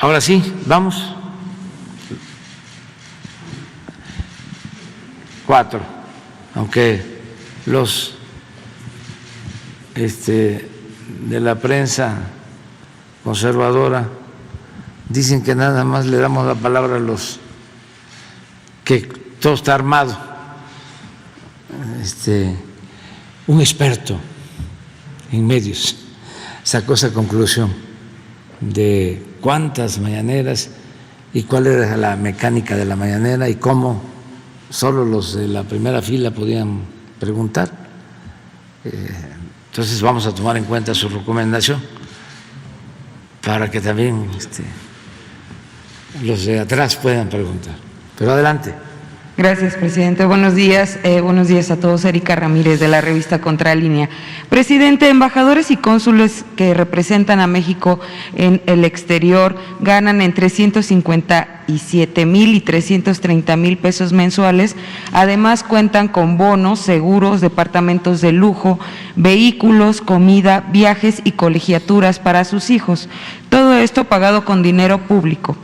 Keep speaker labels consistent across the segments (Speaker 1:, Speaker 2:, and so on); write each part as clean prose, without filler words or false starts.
Speaker 1: Ahora sí, vamos. 4, aunque los de la prensa conservadora dicen que nada más le damos la palabra a los que todo está armado. Un experto en medios sacó esa conclusión de cuántas mañaneras y cuál era la mecánica de la mañanera y cómo solo los de la primera fila podían preguntar. Entonces vamos a tomar en cuenta su recomendación para que también los de atrás puedan preguntar. Pero adelante.
Speaker 2: Gracias, presidente. Buenos días a todos. Erika Ramírez, de la revista Contralínea. Presidente, embajadores y cónsules que representan a México en el exterior ganan entre 157,000 y 330,000 pesos mensuales. Además, cuentan con bonos, seguros, departamentos de lujo, vehículos, comida, viajes y colegiaturas para sus hijos. Todo esto pagado con dinero público.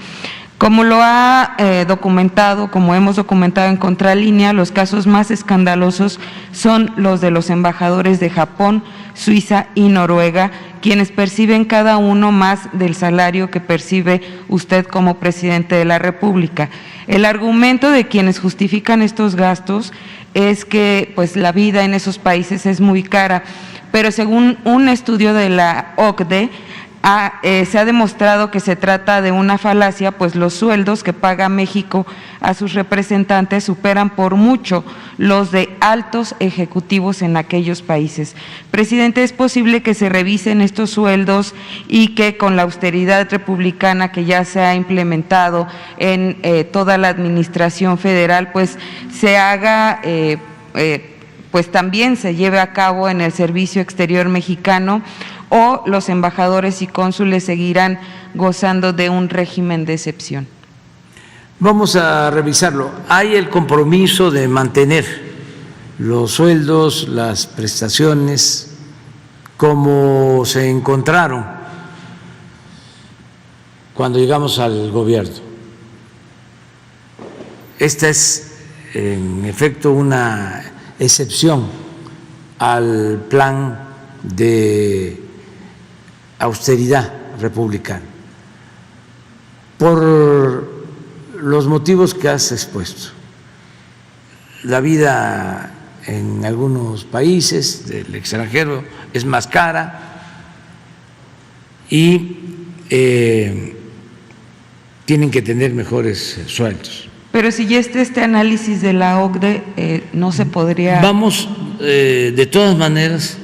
Speaker 2: Como lo ha documentado, como hemos documentado en Contralínea, los casos más escandalosos son los de los embajadores de Japón, Suiza y Noruega, quienes perciben cada uno más del salario que percibe usted como presidente de la República. El argumento de quienes justifican estos gastos es que pues la vida en esos países es muy cara, pero según un estudio de la OCDE, se ha demostrado que se trata de una falacia, pues los sueldos que paga México a sus representantes superan por mucho los de altos ejecutivos en aquellos países. Presidente, ¿es posible que se revisen estos sueldos y que con la austeridad republicana que ya se ha implementado en toda la administración federal, pues se haga, pues también se lleve a cabo en el Servicio Exterior Mexicano, o los embajadores y cónsules seguirán gozando de un régimen de excepción?
Speaker 1: Vamos a revisarlo. Hay el compromiso de mantener los sueldos, las prestaciones, como se encontraron cuando llegamos al gobierno. Esta es, en efecto, una excepción al plan de austeridad republicana, por los motivos que has expuesto. La vida en algunos países del extranjero es más cara y tienen que tener mejores sueldos.
Speaker 2: Pero si ya está este análisis de la OCDE, no se podría…
Speaker 1: Vamos, de todas maneras,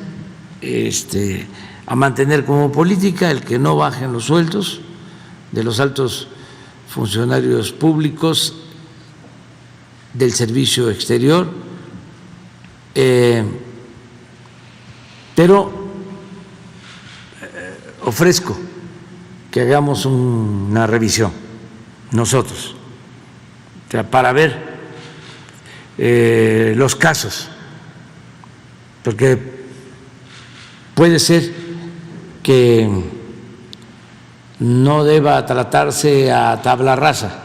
Speaker 1: a mantener como política el que no bajen los sueldos de los altos funcionarios públicos del servicio exterior, pero ofrezco que hagamos una revisión nosotros, o sea, para ver los casos, porque puede ser que no deba tratarse a tabla rasa,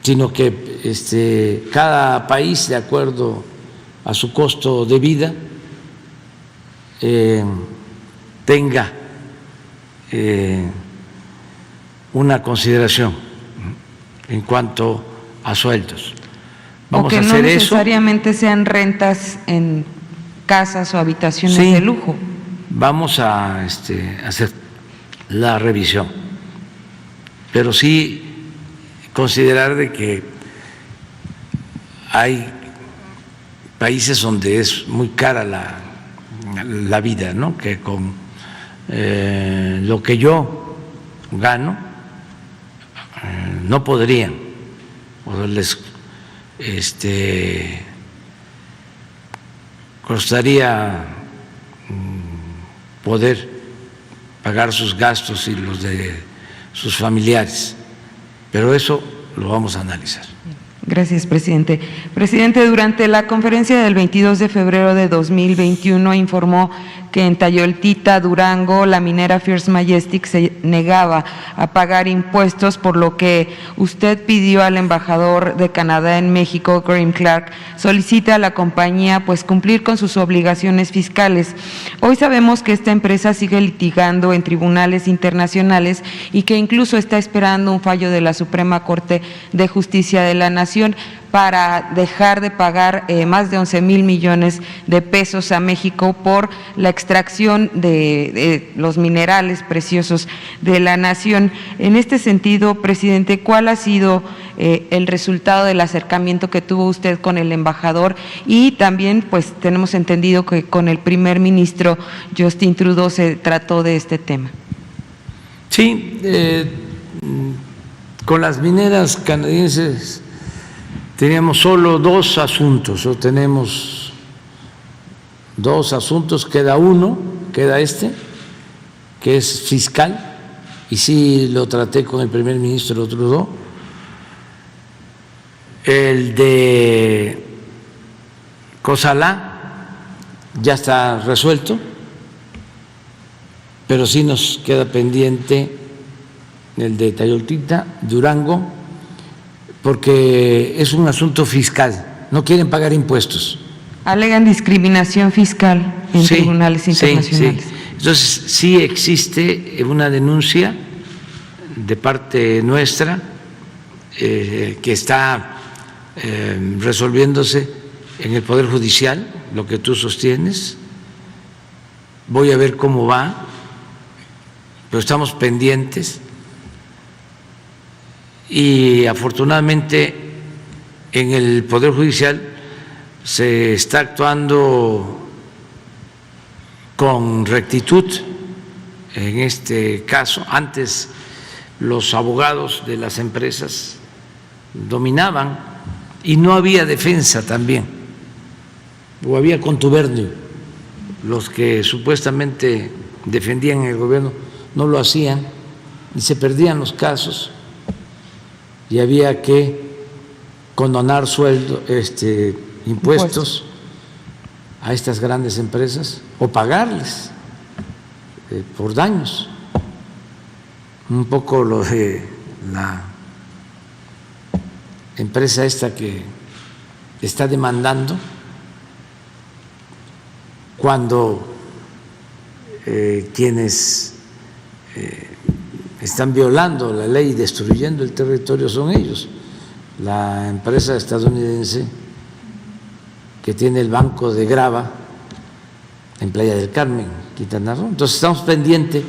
Speaker 1: sino que cada país, de acuerdo a su costo de vida, tenga una consideración en cuanto a sueldos. Vamos a hacer eso.
Speaker 2: O que no necesariamente sean rentas en casas o habitaciones de lujo.
Speaker 1: Vamos a hacer la revisión, pero sí considerar de que hay países donde es muy cara la vida, ¿no? Que con lo que yo gano no podrían, o les costaría poder pagar sus gastos y los de sus familiares, pero eso lo vamos a analizar.
Speaker 2: Gracias, presidente. Presidente, durante la conferencia del 22 de febrero de 2021 informó que en Tayoltita, Durango, la minera First Majestic se negaba a pagar impuestos, por lo que usted pidió al embajador de Canadá en México, Graeme Clark, solicita a la compañía pues cumplir con sus obligaciones fiscales. Hoy sabemos que esta empresa sigue litigando en tribunales internacionales y que incluso está esperando un fallo de la Suprema Corte de Justicia de la Nación para dejar de pagar más de 11,000 millones de pesos a México por la extracción de los minerales preciosos de la nación. En este sentido, presidente, ¿cuál ha sido el resultado del acercamiento que tuvo usted con el embajador? Y también, pues, tenemos entendido que con el primer ministro Justin Trudeau se trató de este tema.
Speaker 1: Sí, con las mineras canadienses teníamos solo dos asuntos, o tenemos dos asuntos, queda uno, queda este, que es fiscal, y sí lo traté con el primer ministro Trudeau. El de Cosalá ya está resuelto, pero sí nos queda pendiente el de Tayoltita, Durango, porque es un asunto fiscal, no quieren pagar impuestos.
Speaker 2: Alegan discriminación fiscal en tribunales internacionales.
Speaker 1: Sí. Entonces, sí existe una denuncia de parte nuestra que está resolviéndose en el Poder Judicial, lo que tú sostienes. Voy a ver cómo va, pero estamos pendientes. Y afortunadamente en el Poder Judicial se está actuando con rectitud en este caso. Antes los abogados de las empresas dominaban y no había defensa también, o había contubernio. Los que supuestamente defendían el gobierno no lo hacían y se perdían los casos. Y había que condonar impuestos a estas grandes empresas o pagarles por daños. Un poco lo de la empresa esta que está demandando, cuando quienes están violando la ley y destruyendo el territorio son ellos, la empresa estadounidense que tiene el banco de grava en Playa del Carmen, Quintana Roo. Entonces estamos pendientes.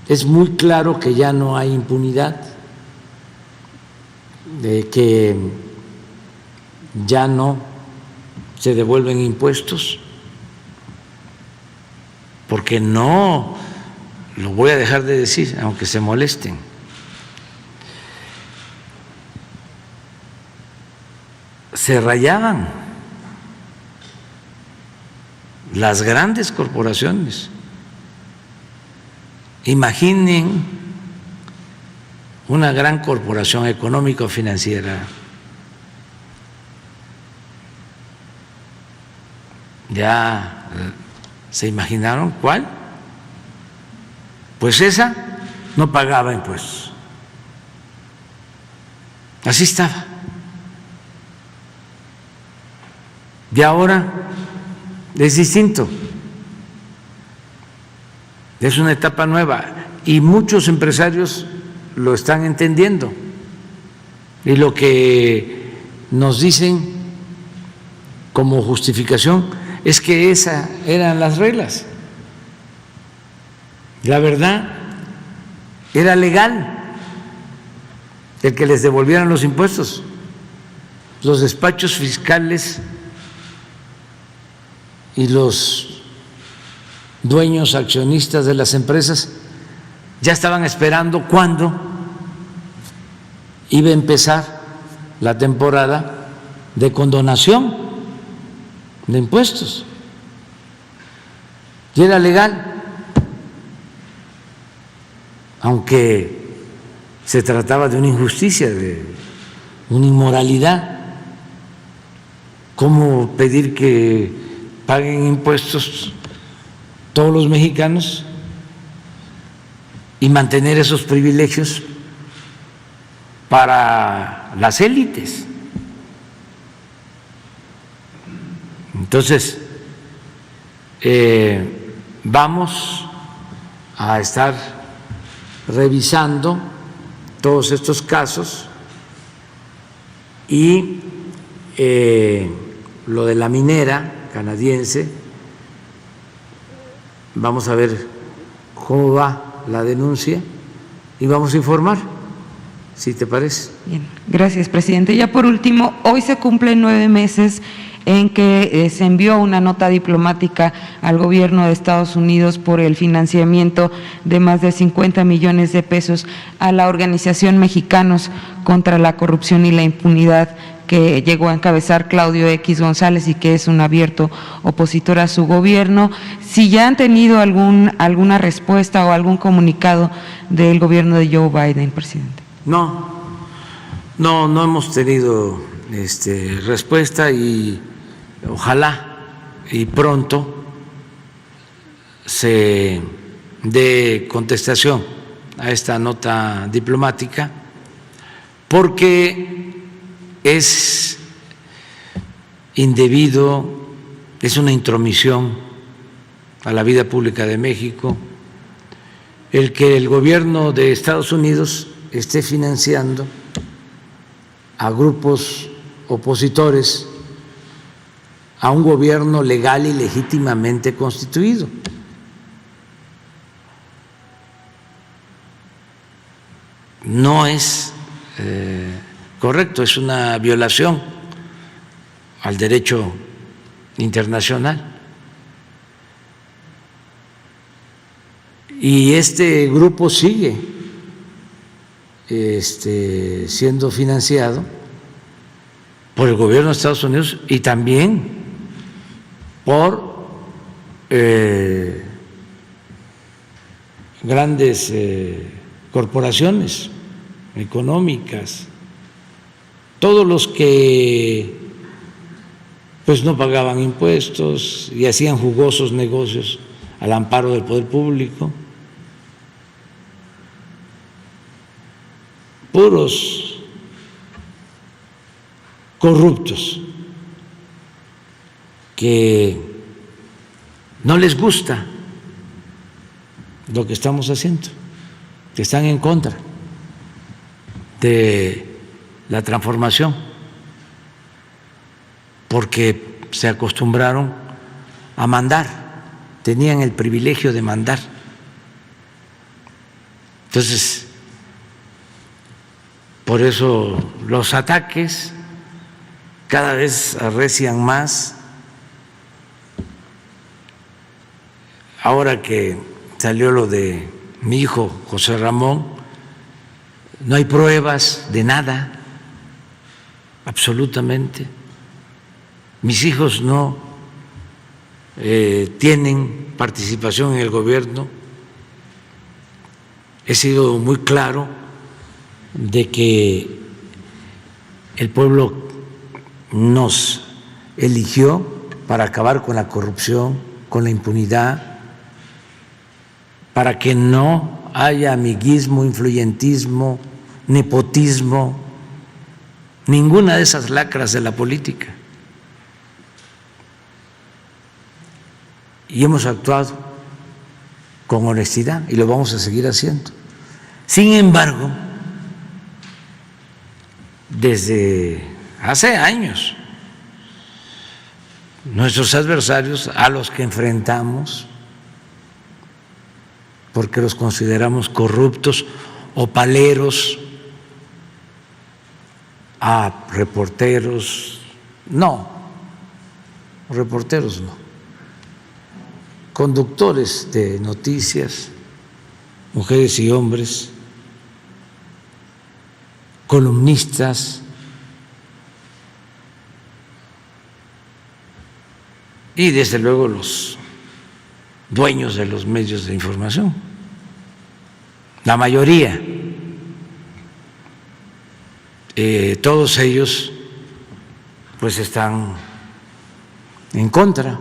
Speaker 1: Es muy claro que ya no hay impunidad, de que ya no se devuelven impuestos, porque no, lo voy a dejar de decir, aunque se molesten. Se rayaban las grandes corporaciones. Imaginen una gran corporación económico-financiera, ¿ya se imaginaron cuál? Pues esa no pagaba impuestos. Así estaba. Y ahora es distinto. Es una etapa nueva y muchos empresarios lo están entendiendo. Y lo que nos dicen como justificación es que esas eran las reglas. La verdad, era legal el que les devolvieran los impuestos. Los despachos fiscales y los dueños accionistas de las empresas ya estaban esperando cuándo iba a empezar la temporada de condonación de impuestos. Y era legal, aunque se trataba de una injusticia, de una inmoralidad. ¿Cómo pedir que paguen impuestos todos los mexicanos y mantener esos privilegios para las élites. Entonces, vamos a estar revisando todos estos casos y lo de la minera canadiense, vamos a ver cómo va la denuncia y vamos a informar, si te parece.
Speaker 2: Bien, gracias, presidente. Ya por último, hoy se cumplen 9 meses en que se envió una nota diplomática al gobierno de Estados Unidos por el financiamiento de más de 50 millones de pesos a la organización Mexicanos contra la Corrupción y la Impunidad, que llegó a encabezar Claudio X González y que es un abierto opositor a su gobierno. Si ya han tenido alguna respuesta o algún comunicado del gobierno de Joe Biden, presidente.
Speaker 1: No hemos tenido respuesta y ojalá y pronto se dé contestación a esta nota diplomática, porque es indebido, es una intromisión a la vida pública de México el que el gobierno de Estados Unidos esté financiando a grupos opositores a un gobierno legal y legítimamente constituido. No es correcto, es una violación al derecho internacional. Y este grupo sigue siendo financiado por el gobierno de Estados Unidos y también por grandes corporaciones económicas, todos los que pues no pagaban impuestos y hacían jugosos negocios al amparo del poder público, puros corruptos que no les gusta lo que estamos haciendo, que están en contra de la transformación, porque se acostumbraron a mandar, tenían el privilegio de mandar. Entonces, por eso los ataques cada vez arrecian más. Ahora que salió lo de mi hijo José Ramón, no hay pruebas de nada, absolutamente. Mis hijos no tienen participación en el gobierno. He sido muy claro de que el pueblo nos eligió para acabar con la corrupción, con la impunidad, para que no haya amiguismo, influyentismo, nepotismo, ninguna de esas lacras de la política. Y hemos actuado con honestidad y lo vamos a seguir haciendo. Sin embargo, desde hace años, nuestros adversarios, a los que enfrentamos, porque los consideramos corruptos o paleros, a reporteros, no, reporteros no, conductores de noticias, mujeres y hombres, columnistas, y desde luego los dueños de los medios de información, la mayoría, todos ellos pues están en contra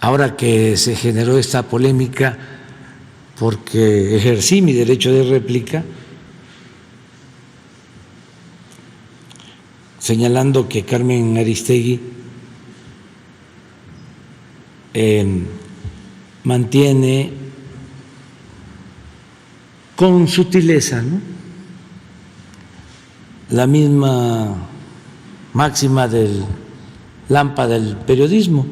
Speaker 1: ahora que se generó esta polémica porque ejercí mi derecho de réplica, señalando que Carmen Aristegui mantiene con sutileza, ¿no?, la misma máxima del Lampa del periodismo,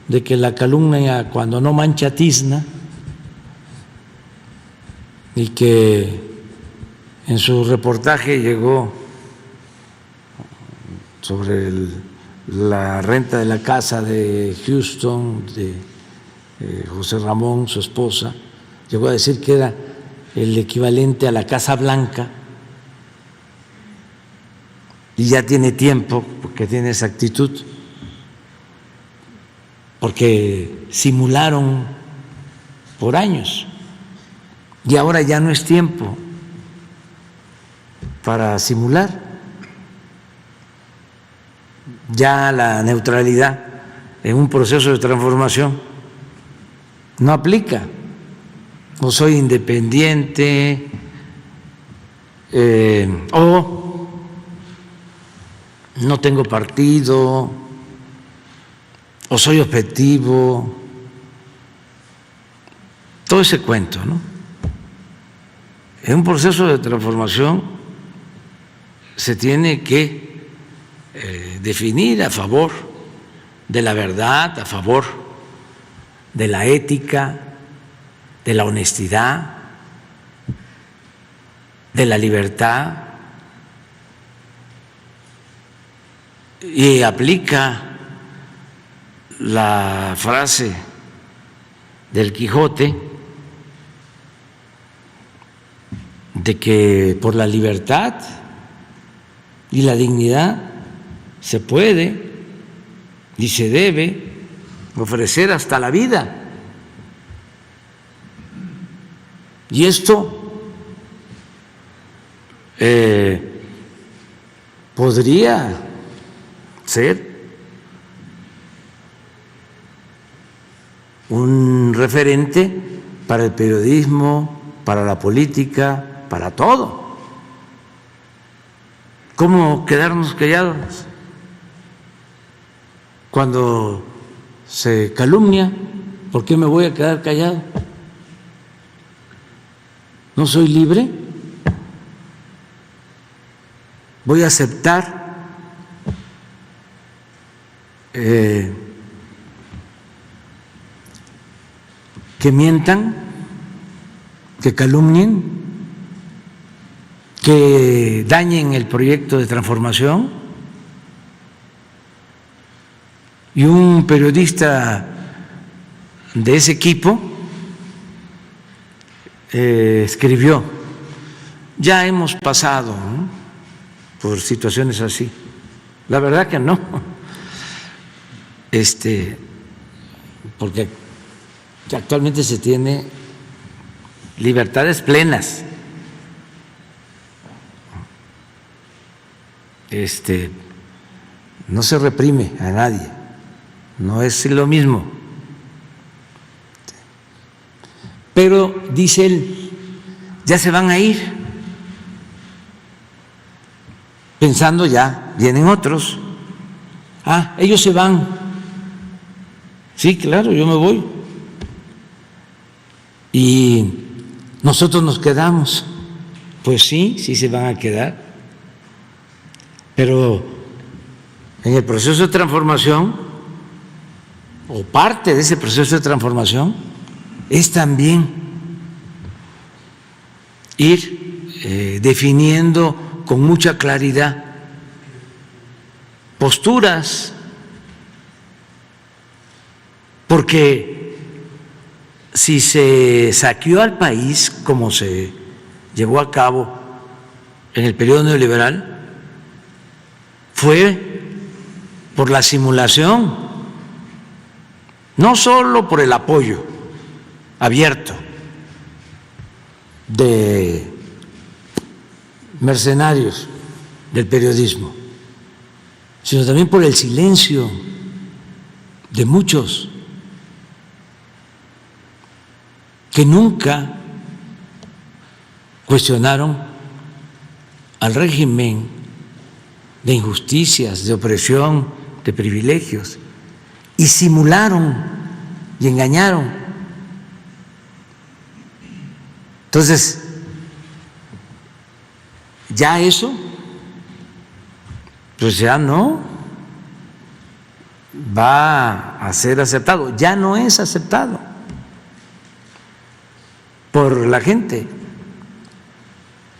Speaker 1: de que la calumnia cuando no mancha tizna, y que en su reportaje llegó sobre la renta de la casa de Houston, de José Ramón, su esposa, llegó a decir que era el equivalente a la Casa Blanca, y ya tiene tiempo porque tiene esa actitud, porque simularon por años y ahora ya no es tiempo para simular. Ya la neutralidad en un proceso de transformación no aplica. O soy independiente o no tengo partido o soy objetivo, todo ese cuento, ¿no? En un proceso de transformación se tiene que definir a favor de la verdad, a favor de la ética, de la honestidad, de la libertad, y aplica la frase del Quijote de que por la libertad y la dignidad se puede y se debe ofrecer hasta la vida. Y esto podría ser un referente para el periodismo, para la política, para todo. ¿Cómo quedarnos callados cuando se calumnia? ¿Por qué me voy a quedar callado? ¿No soy libre? ¿Voy a aceptar que mientan, que calumnien, que dañen el proyecto de transformación? Y un periodista de ese equipo escribió: ya hemos pasado, ¿no?, por situaciones así. La verdad que no, porque actualmente se tiene libertades plenas. No se reprime a nadie, no es lo mismo. Pero dice él, ya se van a ir, pensando ya vienen otros. Ah, ellos se van. Sí, claro, yo me voy. Y nosotros nos quedamos. Pues sí, sí se van a quedar. Pero en el proceso de transformación, o parte de ese proceso de transformación, es también ir definiendo con mucha claridad posturas, porque si se saqueó al país como se llevó a cabo en el periodo neoliberal, fue por la simulación, no solo por el apoyo abierto de mercenarios del periodismo, sino también por el silencio de muchos que nunca cuestionaron al régimen de injusticias, de opresión, de privilegios, y simularon y engañaron. Entonces, ya eso, pues ya no va a ser aceptado, ya no es aceptado por la gente.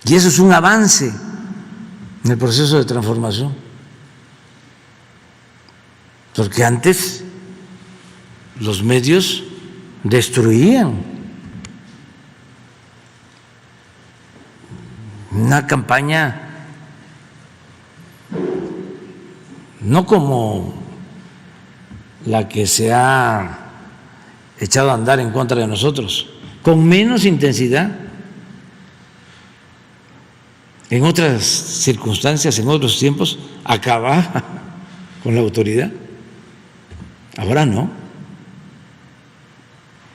Speaker 1: Y eso es un avance en el proceso de transformación. Porque antes los medios destruían. Una campaña no como la que se ha echado a andar en contra de nosotros, con menos intensidad, en otras circunstancias, en otros tiempos, acababa con la autoridad. Ahora no,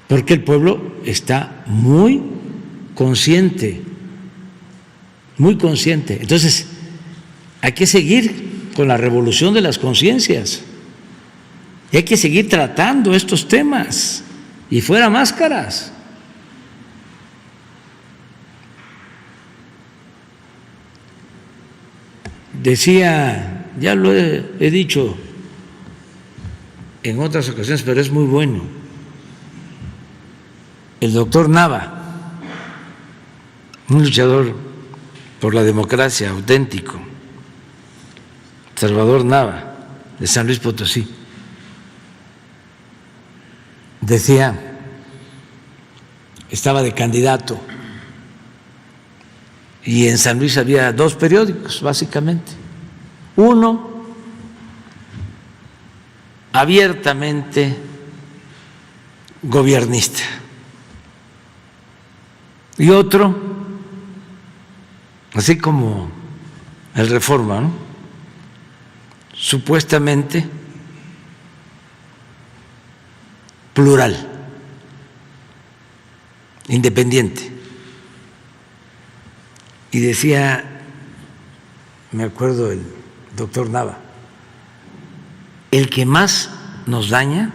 Speaker 1: porque el pueblo está muy consciente, muy consciente. Entonces, hay que seguir con la revolución de las conciencias y hay que seguir tratando estos temas y fuera máscaras. Decía, ya lo he dicho en otras ocasiones, pero es muy bueno, el doctor Nava, un luchador por la democracia auténtico, Salvador Nava, de San Luis Potosí, decía, estaba de candidato y en San Luis había dos periódicos, básicamente. Uno abiertamente gobiernista y otro, así como el Reforma, ¿no?, supuestamente plural, independiente. Y decía, me acuerdo el doctor Nava, el que más nos daña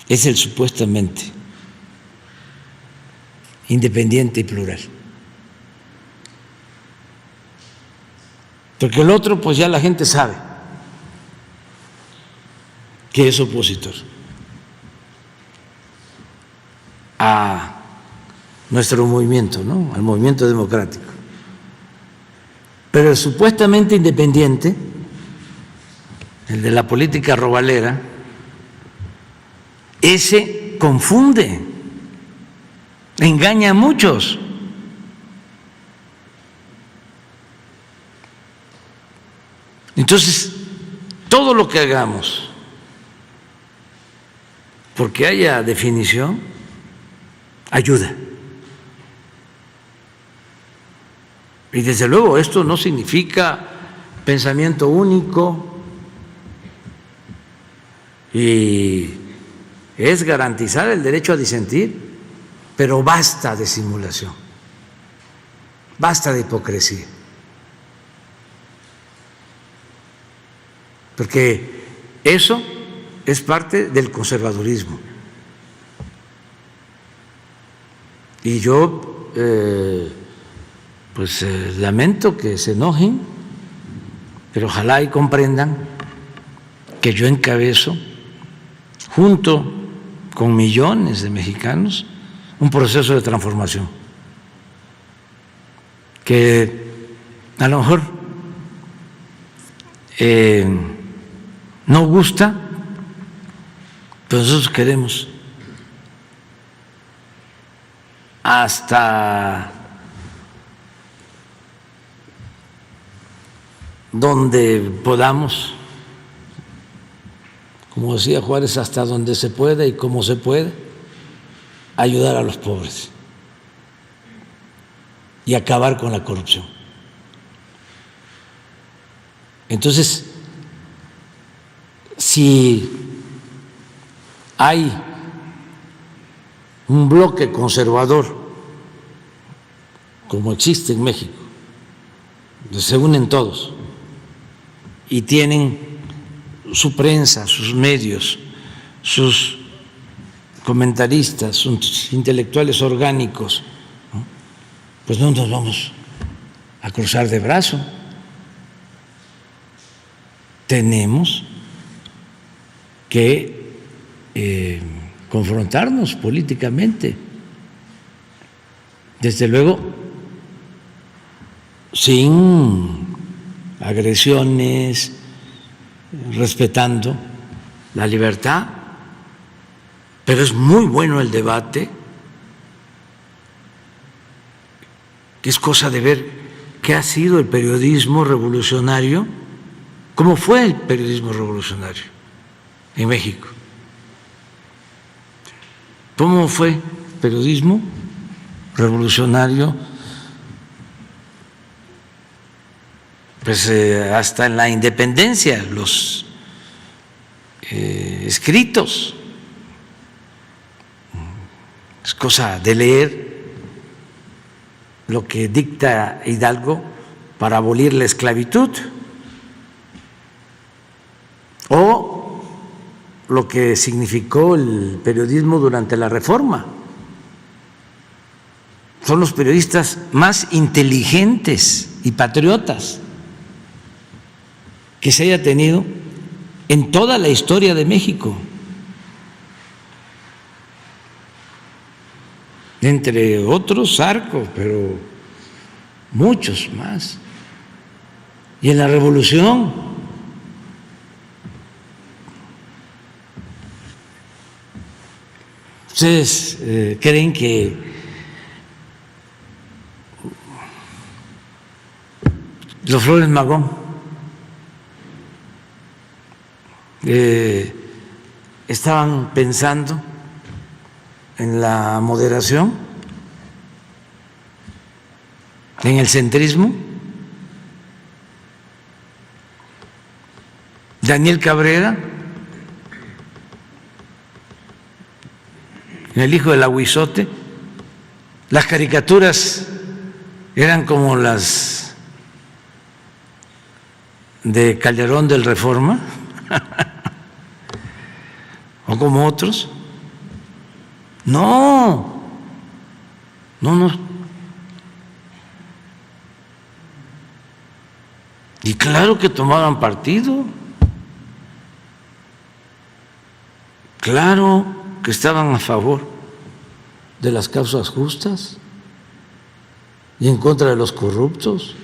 Speaker 1: es el supuestamente independiente y plural. Porque el otro, pues ya la gente sabe que es opositor a nuestro movimiento, ¿no?, al movimiento democrático. Pero el supuestamente independiente, el de la política robalera, ese confunde, engaña a muchos. Entonces, todo lo que hagamos, porque haya definición, ayuda. Y desde luego esto no significa pensamiento único y es garantizar el derecho a disentir, pero basta de simulación, basta de hipocresía, porque eso es parte del conservadurismo. Y yo lamento que se enojen, pero ojalá y comprendan que yo encabezo, junto con millones de mexicanos, un proceso de transformación que a lo mejor no gusta, pero nosotros queremos hasta donde podamos, como decía Juárez, hasta donde se pueda y como se puede, ayudar a los pobres y acabar con la corrupción. Entonces, si hay un bloque conservador, como existe en México, se unen todos y tienen su prensa, sus medios, sus comentaristas, sus intelectuales orgánicos, ¿no? Pues no nos vamos a cruzar de brazo. Tenemos que confrontarnos políticamente, desde luego sin agresiones, respetando la libertad, pero es muy bueno el debate, que es cosa de ver qué ha sido el periodismo revolucionario, cómo fue el periodismo revolucionario en México. ¿Cómo fue el periodismo revolucionario? Pues hasta en la independencia, los escritos, es cosa de leer lo que dicta Hidalgo para abolir la esclavitud, o lo que significó el periodismo durante la Reforma. Son los periodistas más inteligentes y patriotas que se haya tenido en toda la historia de México, entre otros Zarco, pero muchos más. Y en la Revolución, ¿ustedes creen que los Flores Magón estaban pensando en la moderación, en el centrismo? Daniel Cabrera, el hijo del Aguizote, las caricaturas eran como las de Calderón del Reforma o como otros. No. Y claro que tomaban partido, claro que estaban a favor de las causas justas y en contra de los corruptos.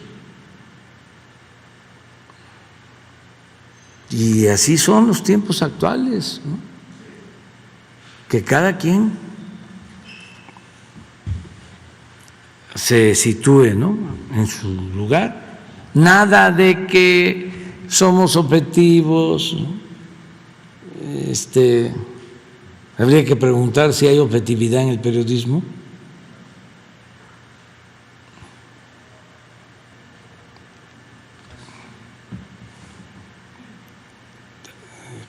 Speaker 1: Y así son los tiempos actuales, ¿no? Que cada quien se sitúe, ¿no?, en su lugar. Nada de que somos objetivos, ¿no? Habría que preguntar si hay objetividad en el periodismo.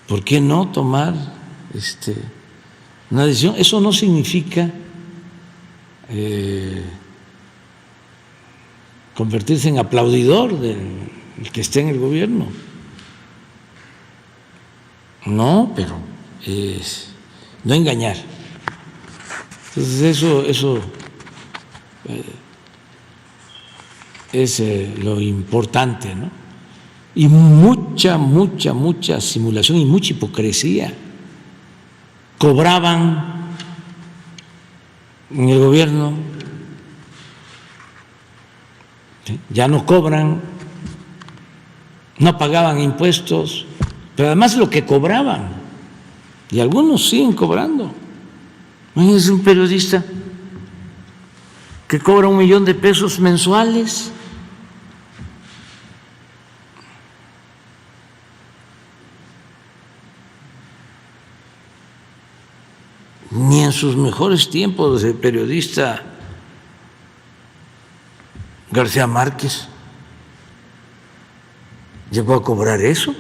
Speaker 1: ¿Por qué no tomar una decisión? Eso no significa convertirse en aplaudidor del que esté en el gobierno. No, pero no engañar. Entonces eso es lo importante, ¿no? Y mucha simulación y mucha hipocresía. Cobraban en el gobierno, ya no cobran, no pagaban impuestos, pero además lo que cobraban, y algunos siguen cobrando. Es un periodista que cobra $1 millón de pesos mensuales. Ni en sus mejores tiempos de periodista García Márquez llegó a cobrar eso.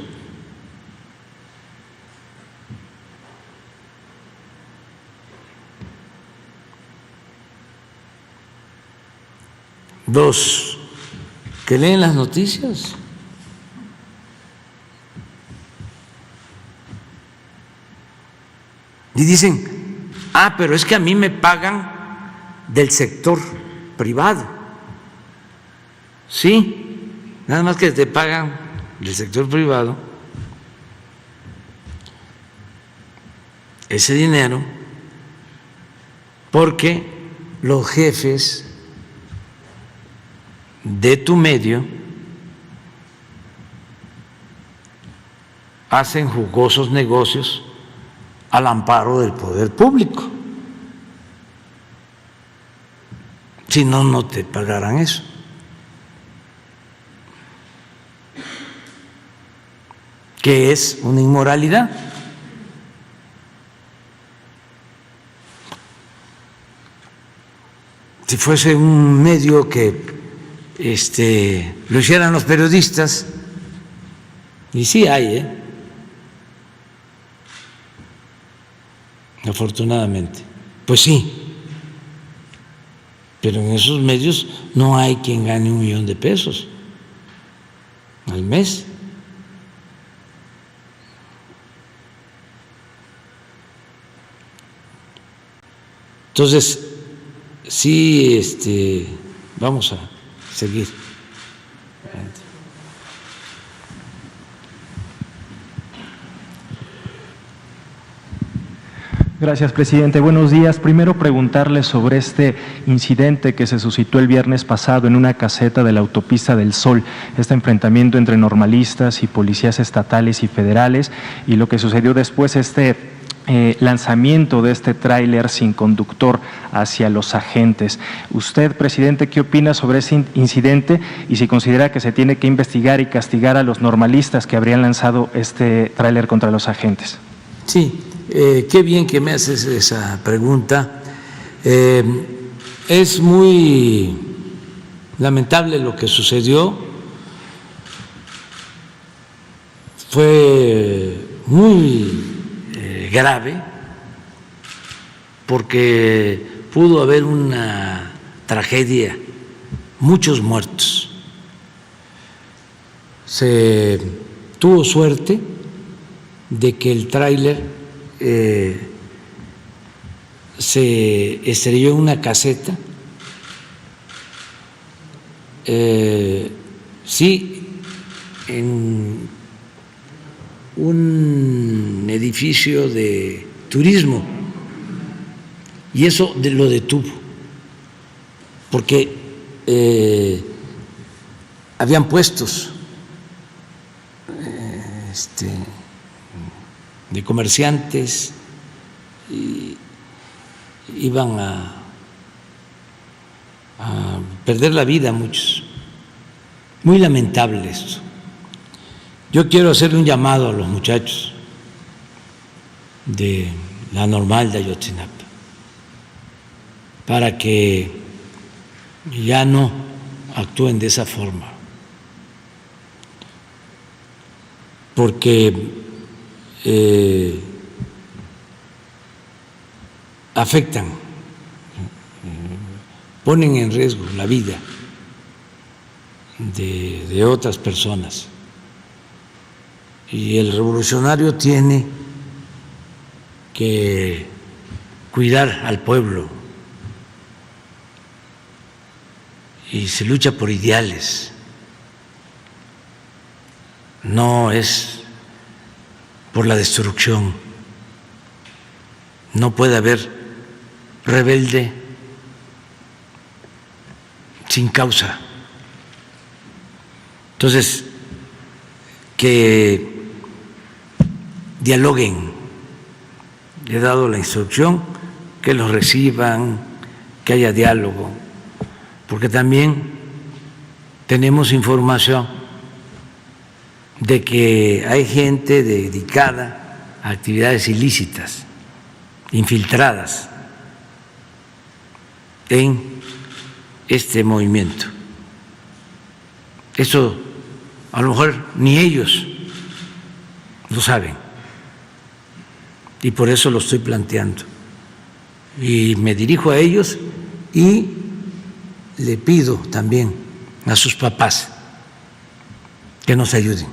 Speaker 1: los que leen las noticias. Y dicen, pero es que a mí me pagan del sector privado. Sí, nada más que te pagan del sector privado ese dinero porque los jefes de tu medio hacen jugosos negocios al amparo del poder público. Si no, no te pagarán eso. Que es una inmoralidad. Si fuese un medio que lo hicieran los periodistas, y sí hay, afortunadamente, pues sí, pero en esos medios no hay quien gane 1 millón de pesos al mes. Entonces, sí, vamos a seguir.
Speaker 3: Gracias, presidente. Buenos días. Primero, preguntarle sobre este incidente que se suscitó el viernes pasado en una caseta de la Autopista del Sol, este enfrentamiento entre normalistas y policías estatales y federales, y lo que sucedió después, lanzamiento de este tráiler sin conductor hacia los agentes. Usted, presidente, ¿qué opina sobre ese incidente y si considera que se tiene que investigar y castigar a los normalistas que habrían lanzado este tráiler contra los agentes?
Speaker 1: Sí, qué bien que me haces esa pregunta. Es muy lamentable lo que sucedió. Fue muy grave porque pudo haber una tragedia, muchos muertos. Se tuvo suerte de que el tráiler se estrelló en una caseta, sí, en un edificio de turismo, y eso lo detuvo porque habían puestos de comerciantes y iban a perder la vida muchos. Muy lamentable esto. Yo quiero hacerle un llamado a los muchachos de la Normal de Ayotzinapa para que ya no actúen de esa forma, porque afectan, ponen en riesgo la vida de otras personas. Y el revolucionario tiene que cuidar al pueblo y se lucha por ideales, no es por la destrucción. No puede haber rebelde sin causa. Entonces, que dialoguen. Le he dado la instrucción que los reciban, que haya diálogo, porque también tenemos información de que hay gente dedicada a actividades ilícitas, infiltradas en este movimiento. Eso a lo mejor ni ellos lo saben. Y por eso lo estoy planteando. Y me dirijo a ellos y le pido también a sus papás que nos ayuden,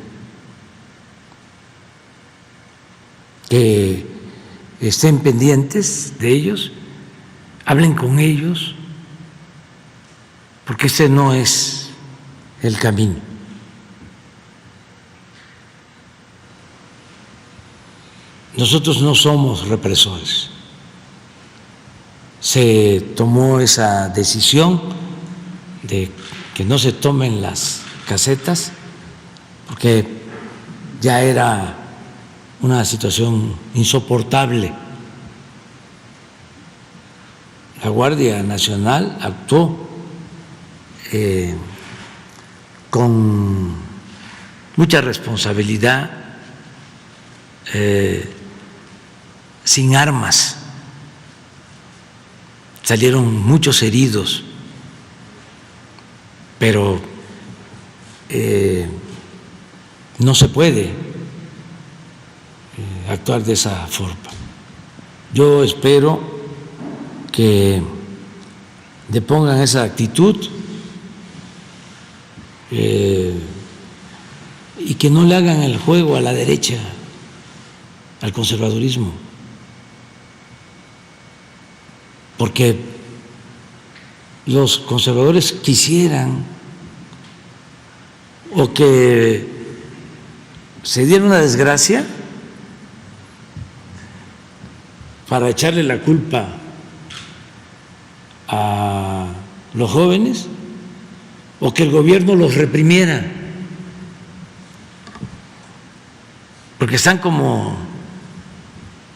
Speaker 1: que estén pendientes de ellos, hablen con ellos, porque ese no es el camino. Nosotros no somos represores. Se tomó esa decisión de que no se tomen las casetas porque ya era una situación insoportable. La Guardia Nacional actuó con mucha responsabilidad, sin armas. Salieron muchos heridos, pero no se puede actuar de esa forma. Yo espero que depongan esa actitud y que no le hagan el juego a la derecha, al conservadurismo, porque los conservadores quisieran o que se diera una desgracia para echarle la culpa a los jóvenes o que el gobierno los reprimiera, porque están como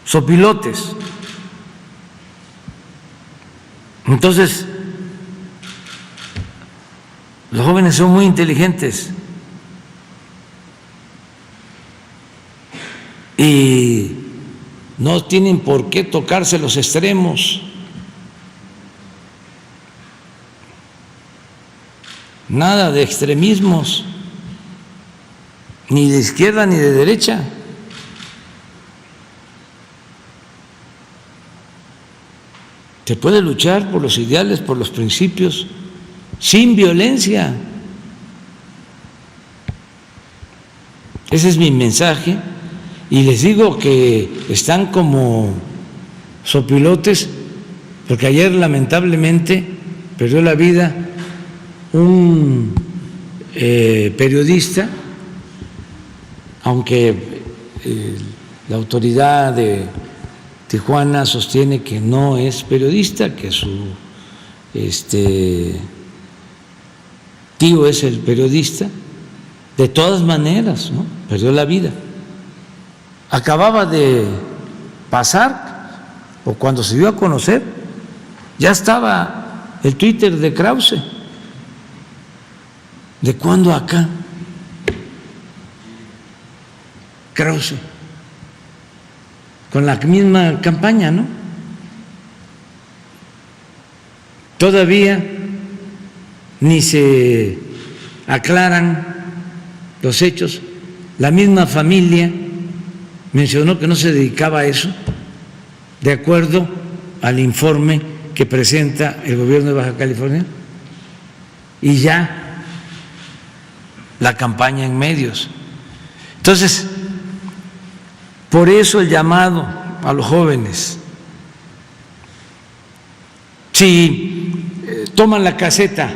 Speaker 1: sopilotes. Entonces, los jóvenes son muy inteligentes y no tienen por qué tocarse los extremos. Nada de extremismos, ni de izquierda ni de derecha. Se puede luchar por los ideales, por los principios, sin violencia. Ese es mi mensaje. Y les digo que están como sopilotes, porque ayer lamentablemente perdió la vida un periodista, aunque la autoridad de Tijuana sostiene que no es periodista, que su tío es el periodista. De todas maneras, ¿no?, perdió la vida. Acababa de pasar, o cuando se dio a conocer, ya estaba el Twitter de Krause. ¿De cuándo acá? Krause, con la misma campaña, ¿no? Todavía ni se aclaran los hechos. La misma familia mencionó que no se dedicaba a eso, de acuerdo al informe que presenta el gobierno de Baja California, y ya la campaña en medios. Entonces, por eso el llamado a los jóvenes. Si toman la caseta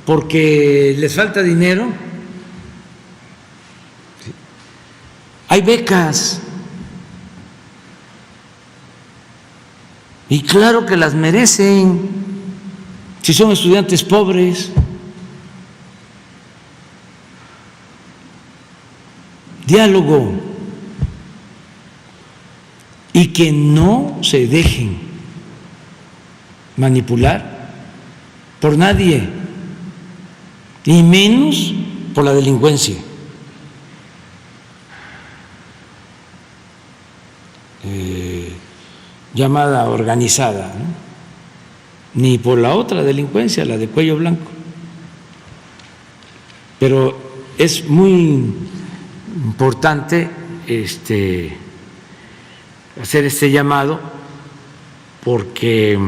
Speaker 1: porque les falta dinero, hay becas, y claro que las merecen si son estudiantes pobres. Diálogo, y que no se dejen manipular por nadie, y menos por la delincuencia. Llamada organizada, ¿no?, ni por la otra delincuencia, la de cuello blanco. Pero es muy importante hacer este llamado, porque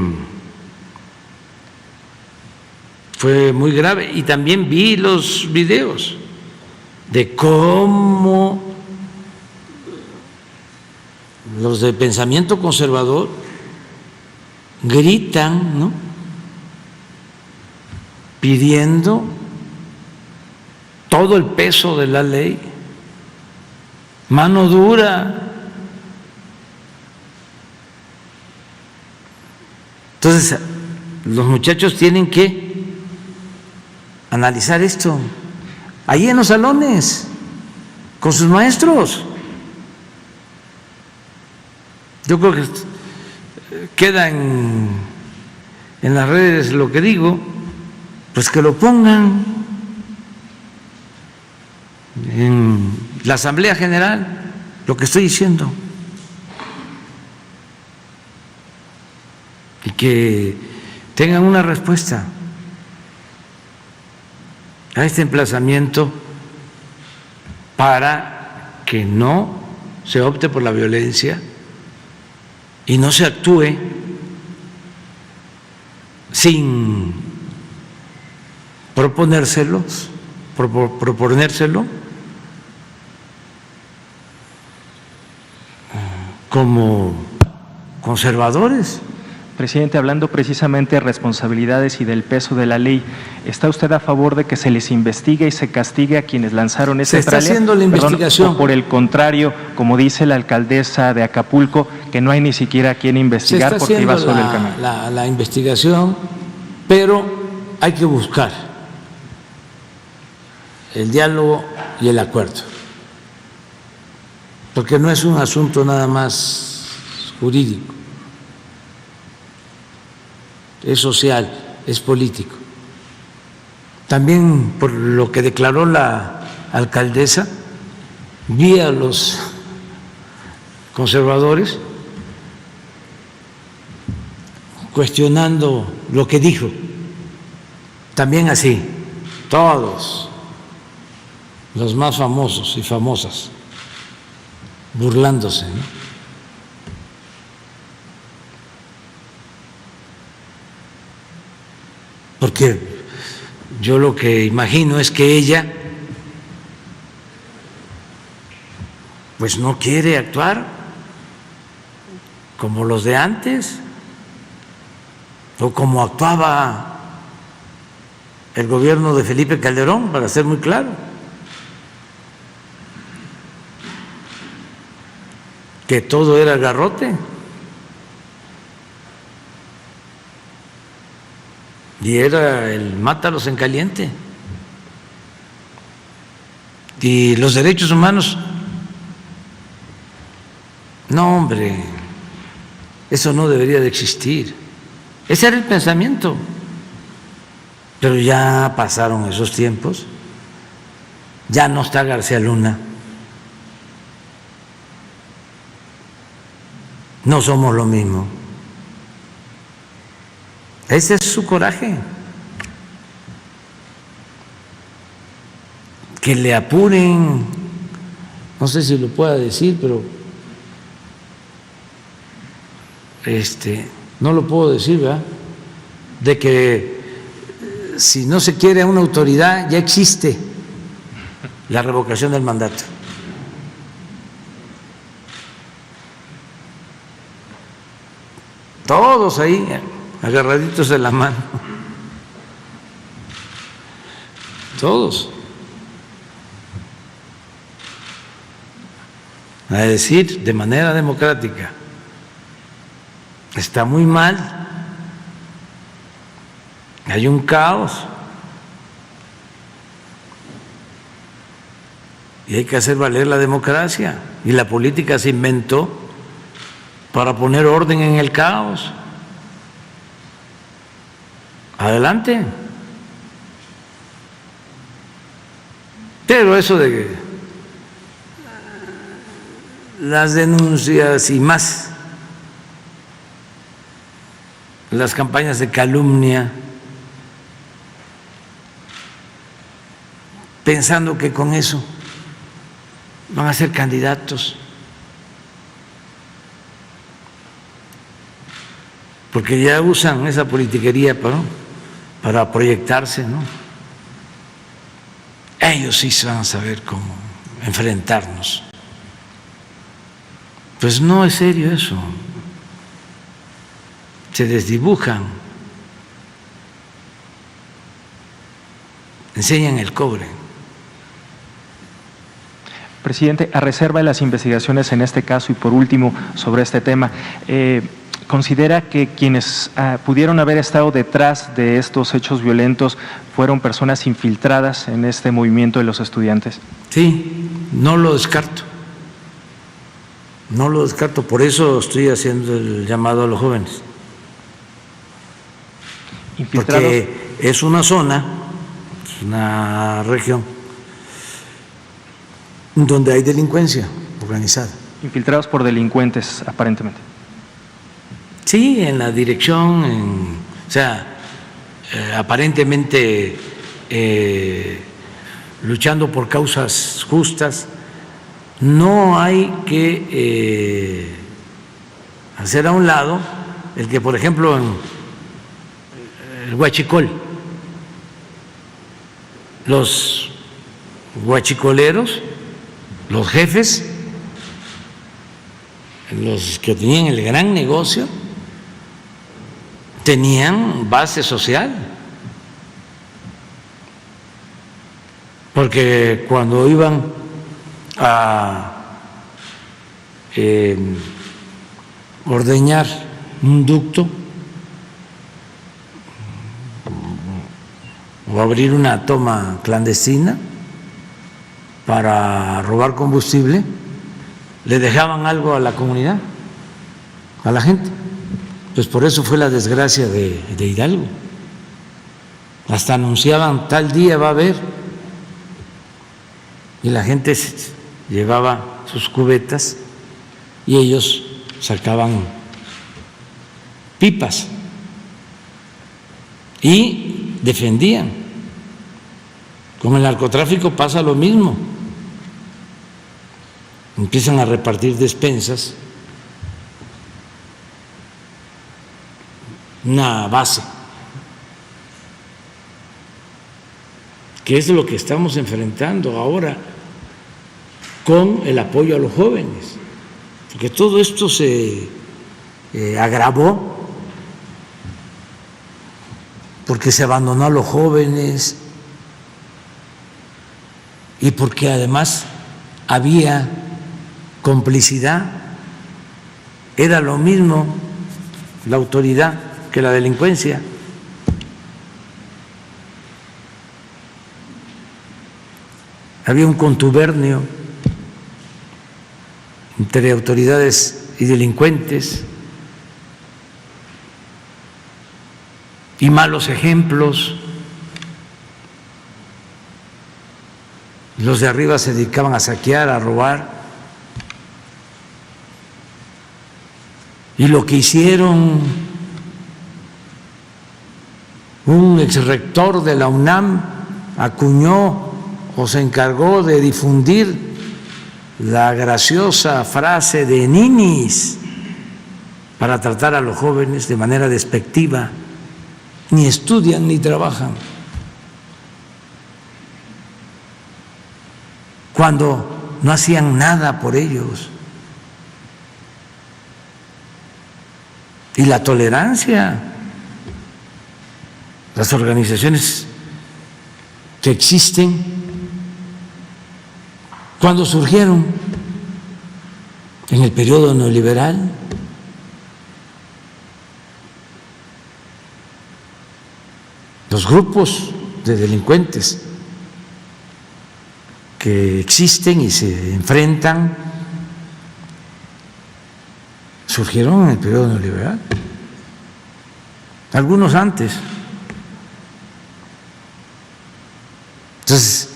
Speaker 1: Fue muy grave. Y también vi los videos de cómo los de pensamiento conservador gritan, ¿no?, pidiendo todo el peso de la ley, mano dura. Entonces, los muchachos tienen que analizar esto ahí en los salones con sus maestros. Yo creo que queda en las redes lo que digo, pues que lo pongan en la Asamblea General, lo que estoy diciendo, y que tengan una respuesta a este emplazamiento para que no se opte por la violencia y no se actúe sin proponérselo como conservadores.
Speaker 3: Presidente, hablando precisamente de responsabilidades y del peso de la ley, ¿está usted a favor de que se les investigue y se castigue a quienes lanzaron ese tráiler?
Speaker 1: Se está haciendo la investigación.
Speaker 3: ¿O por el contrario, como dice la alcaldesa de Acapulco, que no hay ni siquiera a quien investigar porque iba solo el camión?
Speaker 1: La investigación, pero hay que buscar el diálogo y el acuerdo, porque no es un asunto nada más jurídico, es social, es político. También por lo que declaró la alcaldesa, vi a los conservadores cuestionando lo que dijo. También así, todos los más famosos y famosas burlándose, ¿no? Porque yo lo que imagino es que ella pues no quiere actuar como los de antes o como actuaba el gobierno de Felipe Calderón, para ser muy claro, que todo era garrote. Y era el mátalos en caliente. Y los derechos humanos, no, hombre, eso no debería de existir. Ese era el pensamiento. Pero ya pasaron esos tiempos. Ya no está García Luna. No somos lo mismo. Ese es su coraje. Que le apuren, no sé si lo pueda decir, pero no lo puedo decir, ¿verdad? De que si no se quiere a una autoridad, ya existe la revocación del mandato. Todos ahí agarraditos de la mano, todos, a decir de manera democrática: está muy mal, hay un caos y hay que hacer valer la democracia, y la política se inventó para poner orden en el caos. Adelante. Pero eso de que las denuncias y más las campañas de calumnia, pensando que con eso van a ser candidatos, porque ya usan esa politiquería para proyectarse, ¿no? Ellos sí van a saber cómo enfrentarnos. Pues no es serio eso. Se desdibujan, enseñan el cobre.
Speaker 3: Presidente, a reserva de las investigaciones en este caso y por último sobre este tema, ¿considera que quienes pudieron haber estado detrás de estos hechos violentos fueron personas infiltradas en este movimiento de los estudiantes?
Speaker 1: Sí, no lo descarto. No lo descarto, por eso estoy haciendo el llamado a los jóvenes. Porque es una zona, es una región donde hay delincuencia organizada.
Speaker 3: Infiltrados por delincuentes, aparentemente.
Speaker 1: Sí, en la dirección, o sea, aparentemente luchando por causas justas. No hay que hacer a un lado el que, por ejemplo, en el huachicol, los huachicoleros, los jefes, los que tenían el gran negocio, tenían base social, porque cuando iban a ordeñar un ducto o abrir una toma clandestina para robar combustible, le dejaban algo a la comunidad, a la gente. Pues por eso fue la desgracia de Hidalgo. Hasta anunciaban tal día va a haber, y la gente llevaba sus cubetas y ellos sacaban pipas y defendían. Con el narcotráfico pasa lo mismo. Empiezan a repartir despensas, una base, que es lo que estamos enfrentando ahora con el apoyo a los jóvenes, porque todo esto se agravó porque se abandonó a los jóvenes y porque además había complicidad, era lo mismo la autoridad que la delincuencia. Había un contubernio entre autoridades y delincuentes y malos ejemplos. Los de arriba se dedicaban a saquear, a robar. Y lo que hicieron un exrector de la UNAM acuñó o se encargó de difundir la graciosa frase de ninis para tratar a los jóvenes de manera despectiva. Ni estudian ni trabajan. Cuando no hacían nada por ellos. Y la tolerancia, las organizaciones que existen, ¿cuándo surgieron? En el periodo neoliberal. Los grupos de delincuentes que existen y se enfrentan surgieron en el periodo neoliberal, algunos antes. Entonces,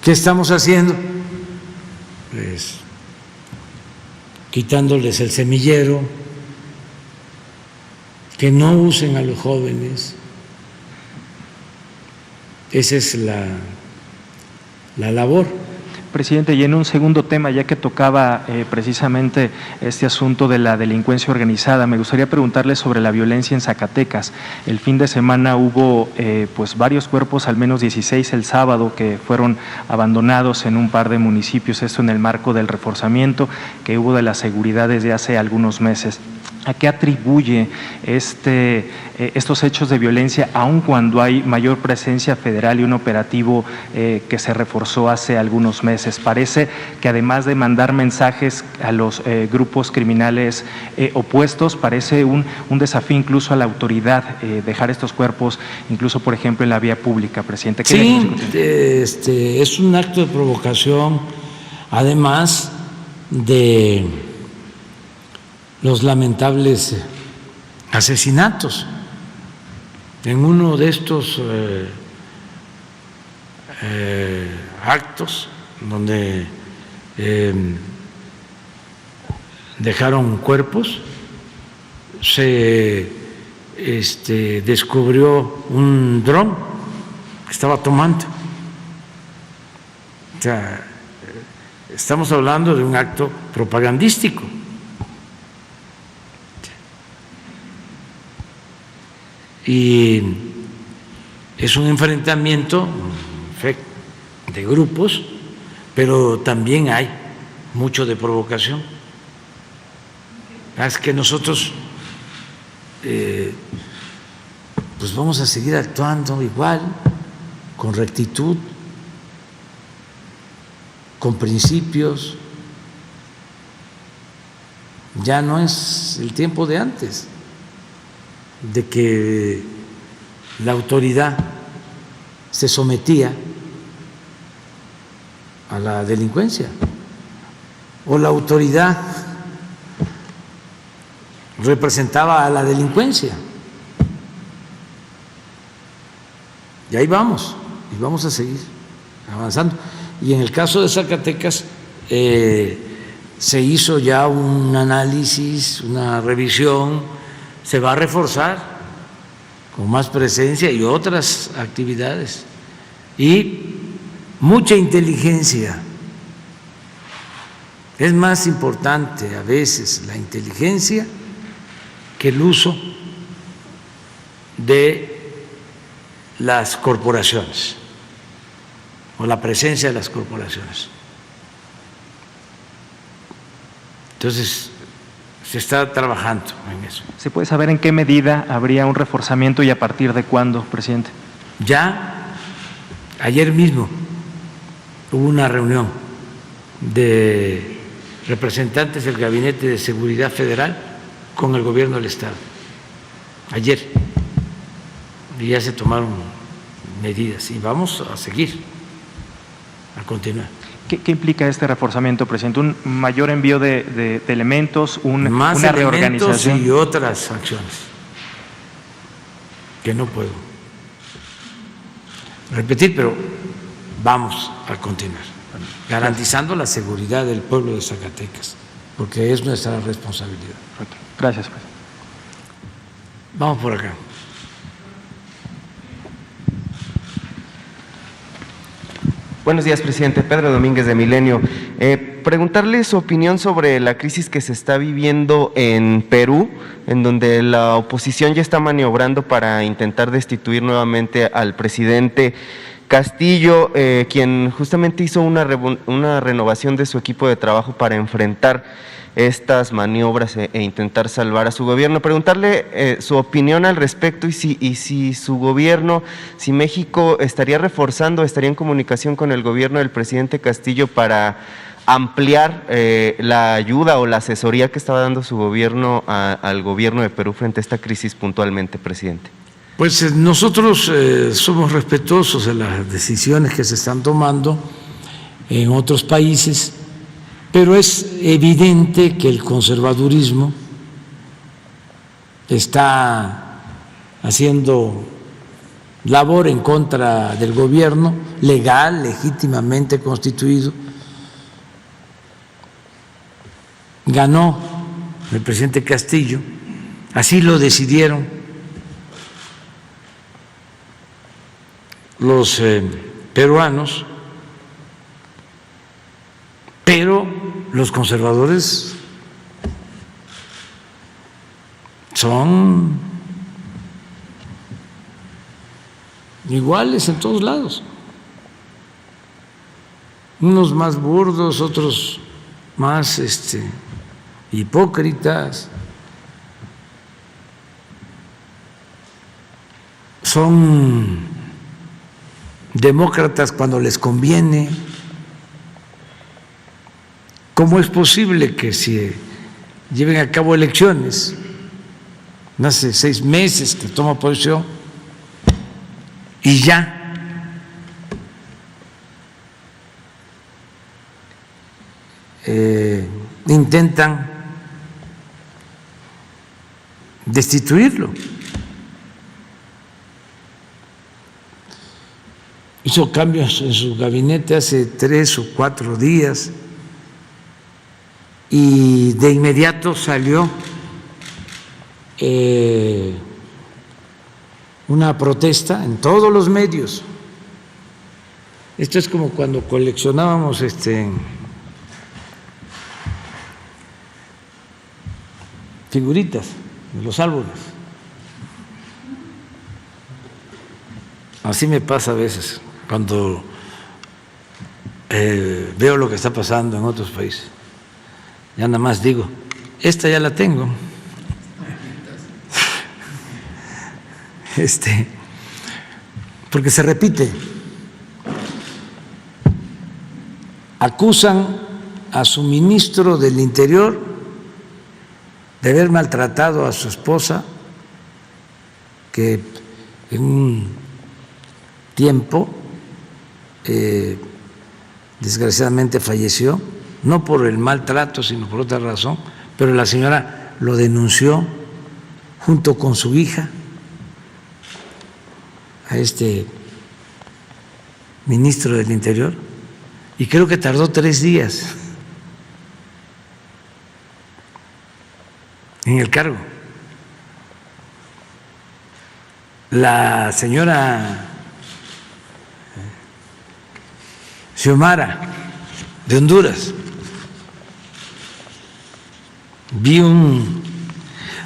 Speaker 1: ¿qué estamos haciendo? Pues quitándoles el semillero, que no usen a los jóvenes. Esa es la labor.
Speaker 3: Presidente, y en un segundo tema, ya que tocaba precisamente este asunto de la delincuencia organizada, me gustaría preguntarle sobre la violencia en Zacatecas. El fin de semana hubo pues varios cuerpos, al menos 16 el sábado, que fueron abandonados en un par de municipios, esto en el marco del reforzamiento que hubo de la seguridad desde hace algunos meses. ¿A qué atribuye estos hechos de violencia, aun cuando hay mayor presencia federal y un operativo que se reforzó hace algunos meses? Parece que además de mandar mensajes a los grupos criminales opuestos, parece un desafío incluso a la autoridad dejar estos cuerpos, incluso por ejemplo en la vía pública, presidente.
Speaker 1: Sí, es un acto de provocación, además de los lamentables asesinatos. En uno de estos actos donde dejaron cuerpos, se descubrió un dron que estaba tomando. O sea, estamos hablando de un acto propagandístico. Y es un enfrentamiento de grupos, pero también hay mucho de provocación. Es que nosotros pues vamos a seguir actuando igual, con rectitud, con principios. Ya no es el tiempo de antes, de que la autoridad se sometía a la delincuencia o la autoridad representaba a la delincuencia. Y ahí vamos, y vamos a seguir avanzando. Y en el caso de Zacatecas se hizo ya un análisis, una revisión. Se va a reforzar con más presencia y otras actividades y mucha inteligencia. Es más importante a veces la inteligencia que el uso de las corporaciones o la presencia de las corporaciones. Entonces, se está trabajando en eso.
Speaker 3: ¿Se puede saber en qué medida habría un reforzamiento y a partir de cuándo, presidente?
Speaker 1: Ya ayer mismo hubo una reunión de representantes del Gabinete de Seguridad Federal con el Gobierno del Estado. Ayer. Y ya se tomaron medidas y vamos a seguir, a continuar.
Speaker 3: ¿Qué implica este reforzamiento, presidente? ¿Un mayor envío de elementos, una reorganización?
Speaker 1: Y otras acciones que no puedo repetir, pero vamos a continuar, garantizando la seguridad del pueblo de Zacatecas, porque es nuestra responsabilidad.
Speaker 3: Gracias, presidente.
Speaker 1: Vamos por acá.
Speaker 4: Buenos días, presidente. Pedro Domínguez, de Milenio. Preguntarle su opinión sobre la crisis que se está viviendo en Perú, en donde la oposición ya está maniobrando para intentar destituir nuevamente al presidente Castillo, quien justamente hizo una renovación de su equipo de trabajo para enfrentar estas maniobras e intentar salvar a su gobierno. Preguntarle su opinión al respecto y si su gobierno, si México estaría reforzando, estaría en comunicación con el gobierno del presidente Castillo para ampliar la ayuda o la asesoría que estaba dando su gobierno al gobierno de Perú frente a esta crisis puntualmente, presidente.
Speaker 1: Pues nosotros somos respetuosos de las decisiones que se están tomando en otros países, pero es evidente que el conservadurismo está haciendo labor en contra del gobierno legal, legítimamente constituido. Ganó el presidente Castillo, así lo decidieron los peruanos, Pero los conservadores son iguales en todos lados, unos más burdos, otros más hipócritas, son demócratas cuando les conviene. ¿Cómo es posible que se lleven a cabo elecciones? Hace 6 meses que toma posesión y ya intentan destituirlo. Hizo cambios en su gabinete hace 3 o 4 días y de inmediato salió una protesta en todos los medios. Esto es como cuando coleccionábamos figuritas de los árboles. Así me pasa a veces cuando veo lo que está pasando en otros países. Ya nada más digo, esta ya la tengo. Porque se repite. Acusan a su ministro del Interior de haber maltratado a su esposa, que en un tiempo desgraciadamente falleció, no por el maltrato, sino por otra razón, pero la señora lo denunció junto con su hija a ministro del Interior, y creo que tardó 3 días en el cargo. La señora Xiomara de Honduras, vi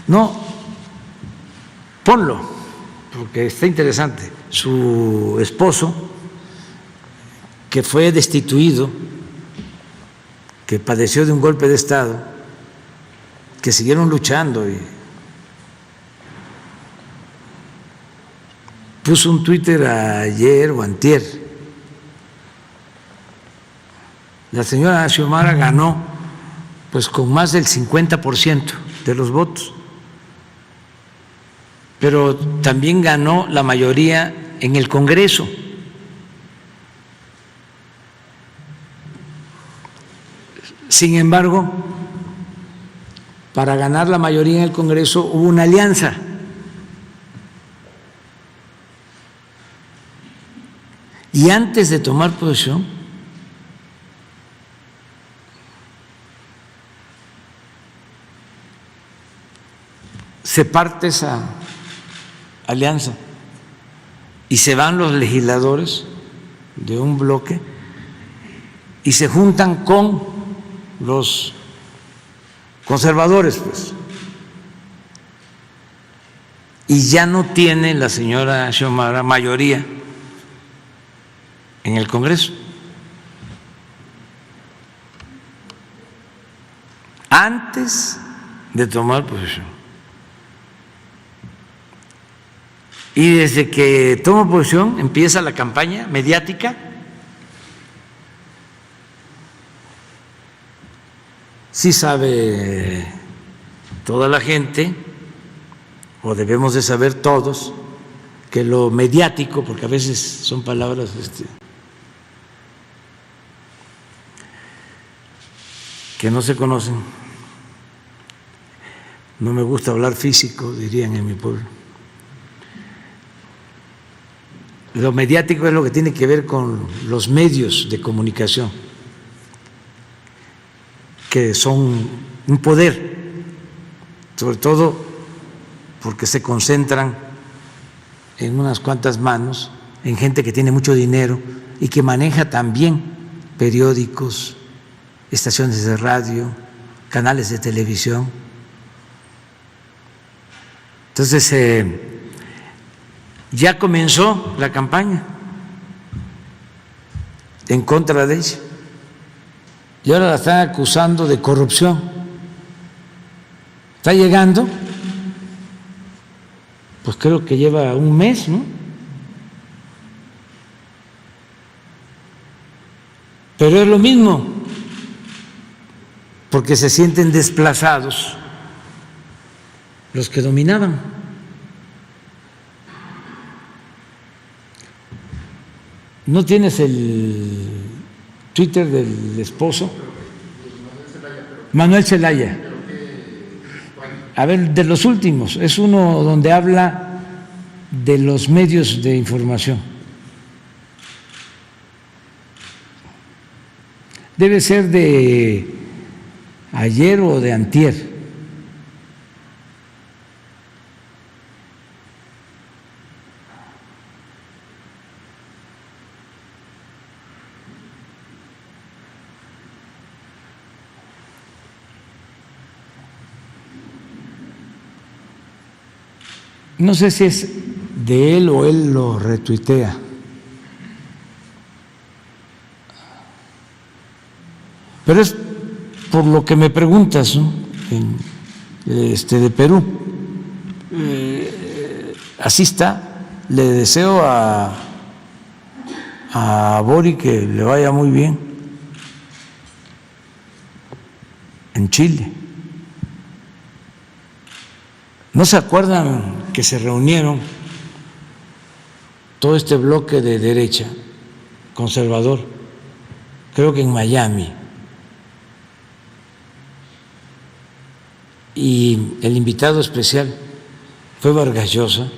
Speaker 1: no, ponlo, porque está interesante. Su esposo, que fue destituido, que padeció de un golpe de Estado, que siguieron luchando, y puso un Twitter ayer o antier. La señora Xiomara ganó pues con más del 50% de los votos, pero también ganó la mayoría en el Congreso. Sin embargo, para ganar la mayoría en el Congreso hubo una alianza. Y antes de tomar posesión, se parte esa alianza y se van los legisladores de un bloque y se juntan con los conservadores, pues, y ya no tiene la señora Xiomara mayoría en el Congreso. Antes de tomar posesión. Y desde que toma posesión empieza la campaña mediática. Sí sabe toda la gente, o debemos de saber todos, que lo mediático, porque a veces son palabras que no se conocen. No me gusta hablar físico, dirían en mi pueblo. Lo mediático es lo que tiene que ver con los medios de comunicación, que son un poder, sobre todo porque se concentran en unas cuantas manos, en gente que tiene mucho dinero y que maneja también periódicos, estaciones de radio, canales de televisión. Entonces, ya comenzó la campaña en contra de ella y ahora la están acusando de corrupción. Está llegando, pues creo que lleva un mes, ¿no? Pero es lo mismo, porque se sienten desplazados los que dominaban. ¿No tienes el Twitter del esposo? Manuel Zelaya. A ver, de los últimos, es uno donde habla de los medios de información. Debe ser de ayer o de antier. No sé si es de él o él lo retuitea. Pero es por lo que me preguntas, ¿no? De Perú. Así está. Le deseo a Bori que le vaya muy bien en Chile. ¿No se acuerdan que se reunieron todo este bloque de derecha conservador, creo que en Miami, y el invitado especial fue Vargas Llosa?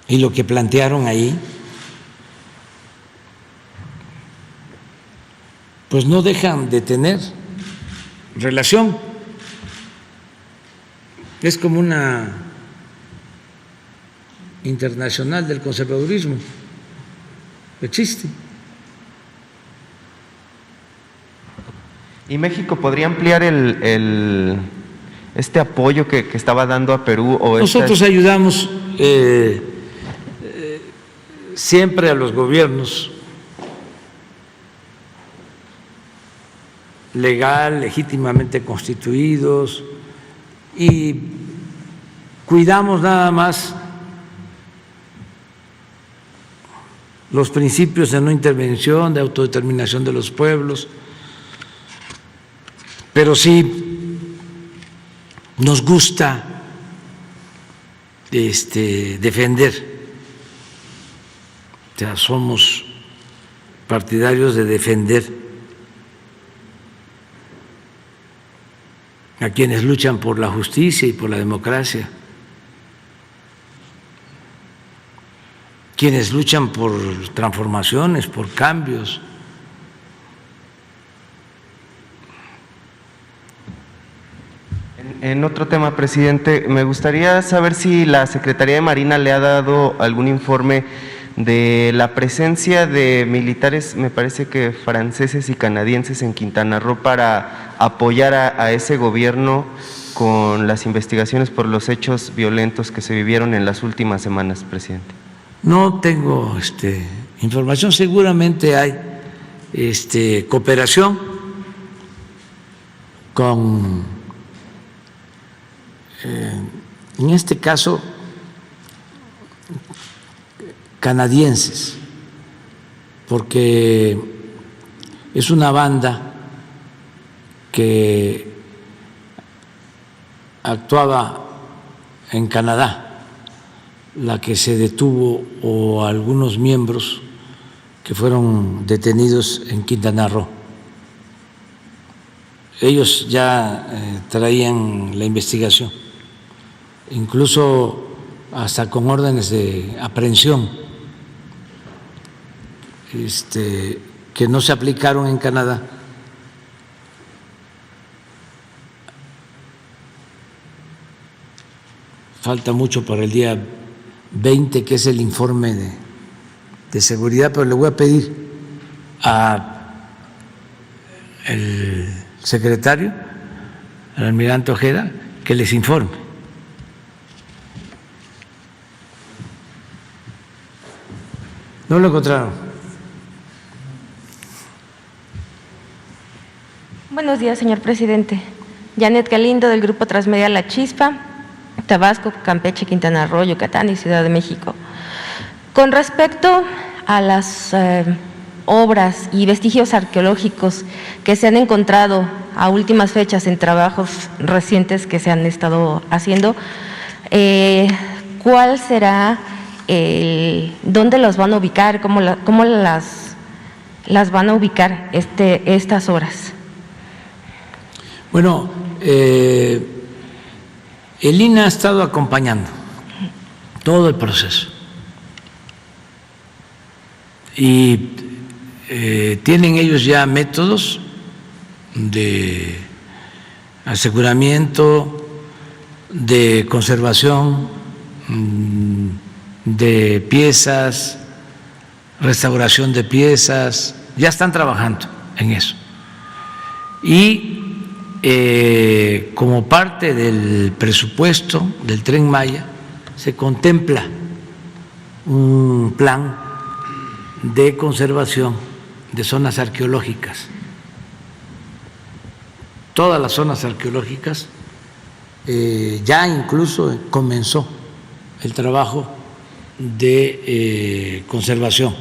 Speaker 1: Y lo que plantearon ahí, pues no dejan de tener relación. Es como una internacional del conservadurismo. Existe.
Speaker 4: ¿Y México podría ampliar este apoyo que estaba dando a Perú?
Speaker 1: Nosotros ayudamos siempre a los gobiernos legal, legítimamente constituidos, y cuidamos nada más los principios de no intervención, de autodeterminación de los pueblos, pero sí nos gusta defender, o sea, somos partidarios de defender a quienes luchan por la justicia y por la democracia, quienes luchan por transformaciones, por cambios.
Speaker 4: En otro tema, presidente, me gustaría saber si la Secretaría de Marina le ha dado algún informe de la presencia de militares, me parece que franceses y canadienses, en Quintana Roo para apoyar a ese gobierno con las investigaciones por los hechos violentos que se vivieron en las últimas semanas, presidente.
Speaker 1: No tengo información, seguramente hay cooperación con, en este caso, canadienses, porque es una banda que actuaba en Canadá, la que se detuvo, o algunos miembros que fueron detenidos en Quintana Roo. Ellos ya traían la investigación, incluso hasta con órdenes de aprehensión que no se aplicaron en Canadá. Falta mucho para el día 20, que es el informe de seguridad, pero le voy a pedir al secretario, al almirante Ojeda, que les informe. No lo encontraron.
Speaker 5: Buenos días, señor presidente. Janet Galindo, del Grupo Transmedia La Chispa, Tabasco, Campeche, Quintana Roo, Yucatán y Ciudad de México. Con respecto a las obras y vestigios arqueológicos que se han encontrado a últimas fechas en trabajos recientes que se han estado haciendo, ¿cuál será, dónde los van a ubicar, cómo las van a ubicar estas obras?
Speaker 1: Bueno, el INAH ha estado acompañando todo el proceso y tienen ellos ya métodos de aseguramiento, de conservación de piezas, restauración de piezas, ya están trabajando en eso. Y como parte del presupuesto del Tren Maya se contempla un plan de conservación de zonas arqueológicas. Todas las zonas arqueológicas, ya incluso comenzó el trabajo de conservación,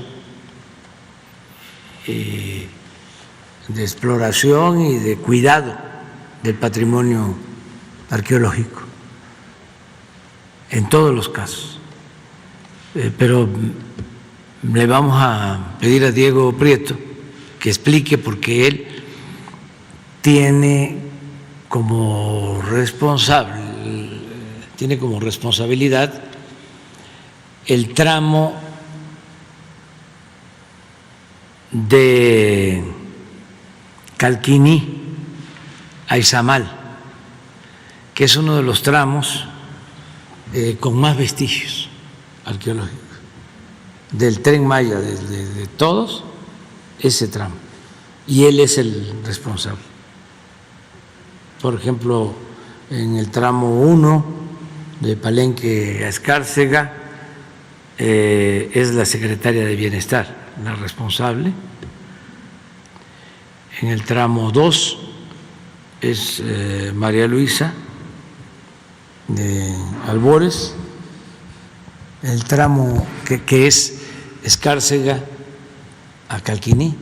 Speaker 1: de exploración y de cuidado del patrimonio arqueológico, en todos los casos. Pero le vamos a pedir a Diego Prieto que explique, porque él tiene como responsabilidad el tramo de Calquiní a Izamal, que es uno de los tramos con más vestigios arqueológicos del Tren Maya, de todos, ese tramo, y él es el responsable. Por ejemplo, en el tramo 1 de Palenque a Escárcega, es la secretaria de Bienestar la responsable. En el tramo 2 es María Luisa de Albores. El tramo que es Escárcega a Calquiní.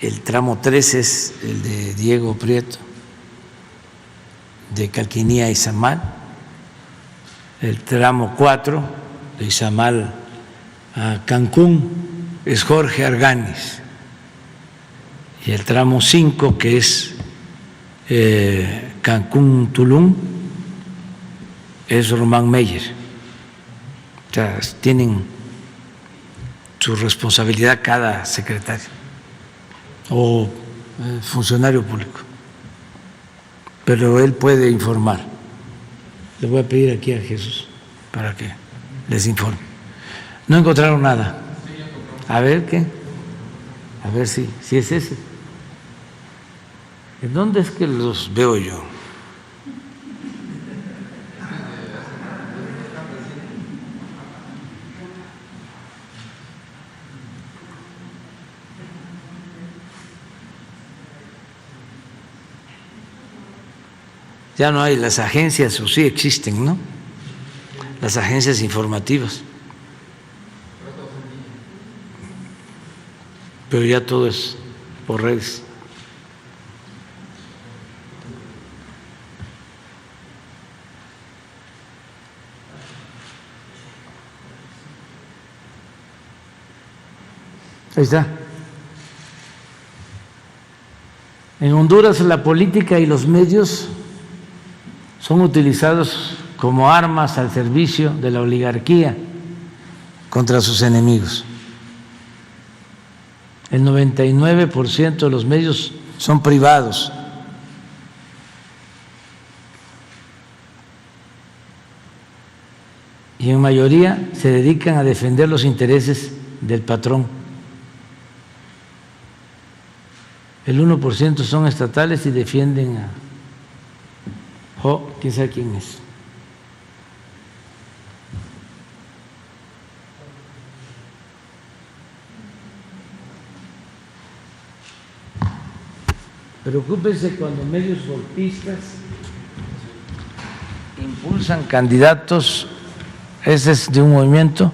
Speaker 1: El tramo 3 es el de Diego Prieto, de Calquiní a Izamal. El tramo 4 de Izamal a Cancún es Jorge Arganis. Y el tramo 5, que es Cancún-Tulum, es Román Meyer. O sea, tienen su responsabilidad cada secretario o funcionario público, pero él puede informar. Le voy a pedir aquí a Jesús para que les informe. No encontraron nada. A ver qué, a ver si es ese. ¿En dónde es que los veo yo? Ya no hay las agencias, o sí existen, ¿no? Las agencias informativas. Pero ya todo es por redes. Ahí está. En Honduras la política y los medios son utilizados como armas al servicio de la oligarquía contra sus enemigos. El 99% de los medios son privados. y en mayoría se dedican a defender los intereses del patrón. El 1% son estatales y defienden a quién sabe quién es. Preocúpense cuando medios golpistas impulsan candidatos, ese es de un movimiento.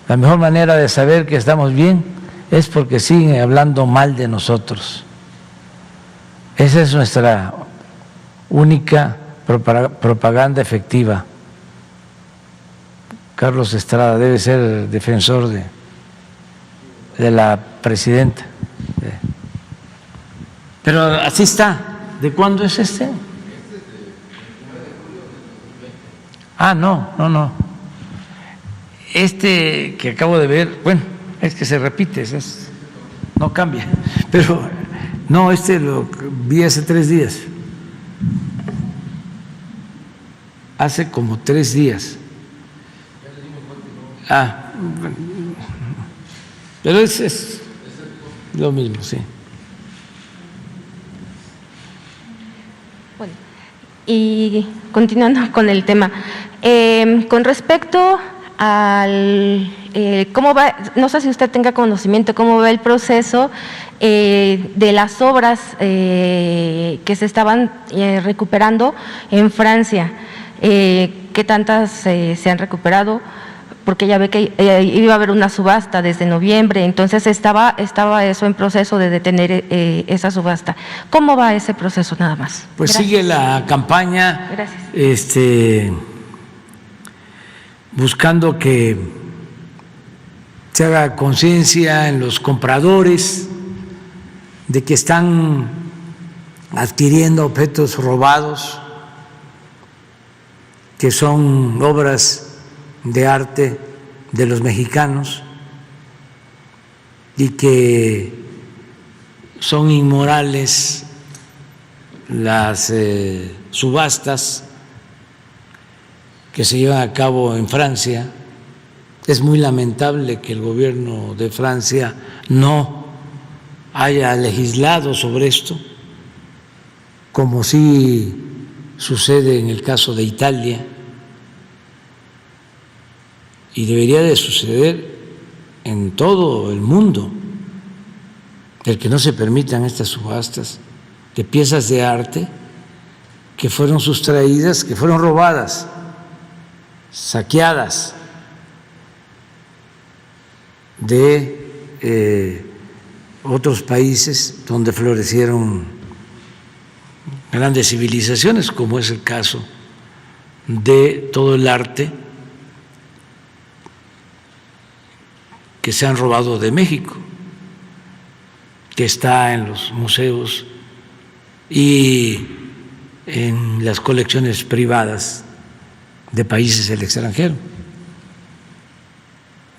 Speaker 1: La mejor manera de saber que estamos bien es porque siguen hablando mal de nosotros. Esa es nuestra única propaganda efectiva. Carlos Estrada debe ser defensor de la presidenta. Pero así está. ¿De cuándo es este? No. Este que acabo de ver, bueno, es que se repite, no cambia. Pero no, lo vi hace 3 días. Hace como 3 días. Pero es lo mismo, sí.
Speaker 5: Bueno, y continuando con el tema, con respecto al cómo va, no sé si usted tenga conocimiento cómo va el proceso de las obras que se estaban recuperando en Francia, qué tantas se han recuperado, porque ya ve que iba a haber una subasta desde noviembre, entonces estaba eso en proceso de detener esa subasta. ¿Cómo va ese proceso nada más?
Speaker 1: Pues
Speaker 5: Gracias.
Speaker 1: Sigue la campaña.
Speaker 5: Gracias.
Speaker 1: Buscando que se haga conciencia en los compradores de que están adquiriendo objetos robados, que son obras de arte de los mexicanos y que son inmorales las subastas que se llevan a cabo en Francia. Es muy lamentable que el gobierno de Francia no haya legislado sobre esto, como sí sucede en el caso de Italia, y debería de suceder en todo el mundo, el que no se permitan estas subastas de piezas de arte que fueron sustraídas, que fueron robadas, saqueadas de otros países donde florecieron grandes civilizaciones, como es el caso de todo el arte que se han robado de México, que está en los museos y en las colecciones privadas de países del extranjero.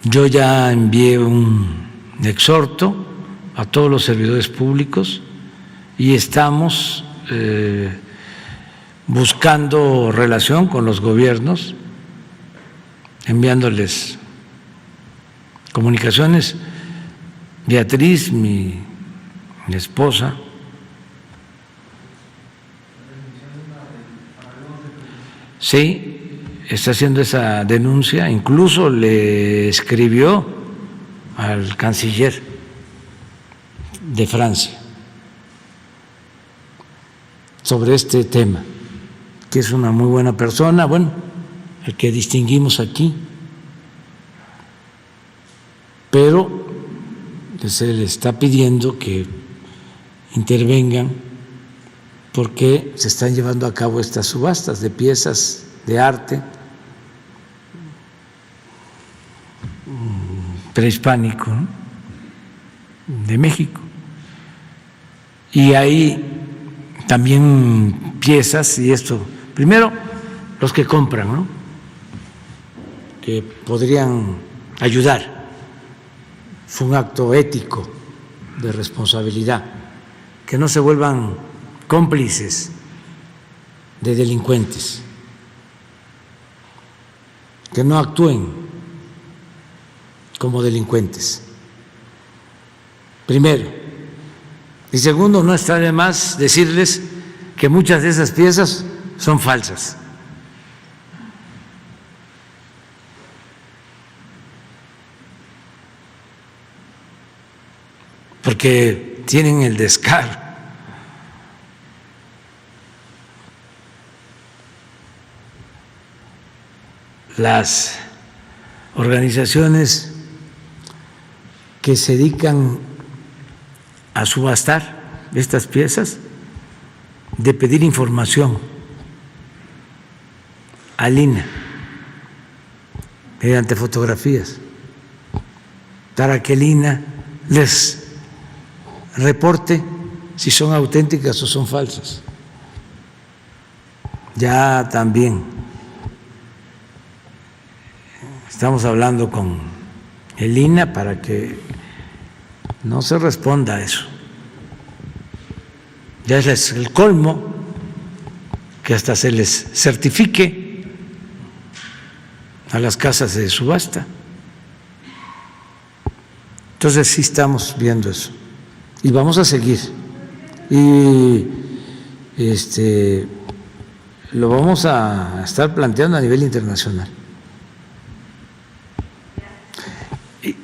Speaker 1: Yo ya envié un exhorto a todos los servidores públicos y estamos buscando relación con los gobiernos, enviándoles comunicaciones. Beatriz, mi esposa, sí, está haciendo esa denuncia, incluso le escribió al canciller de Francia sobre este tema, que es una muy buena persona, bueno, el que distinguimos aquí, pero se le está pidiendo que intervengan porque se están llevando a cabo estas subastas de piezas de arte prehispánico, ¿no?, de México. Y hay también piezas, y esto, primero los que compran, ¿no?, que podrían ayudar. Fue un acto ético de responsabilidad, que no se vuelvan cómplices de delincuentes, que no actúen como delincuentes. Primero. Y segundo, no está de más decirles que muchas de esas piezas son falsas. Porque tienen el descaro las organizaciones que se dedican a subastar estas piezas de pedir información al INAH mediante fotografías para que el INAH les reporte si son auténticas o son falsas. Ya también estamos hablando con el INAH para que no se responda a eso. Ya es el colmo que hasta se les certifique a las casas de subasta. Entonces sí estamos viendo eso y vamos a seguir y lo vamos a estar planteando a nivel internacional.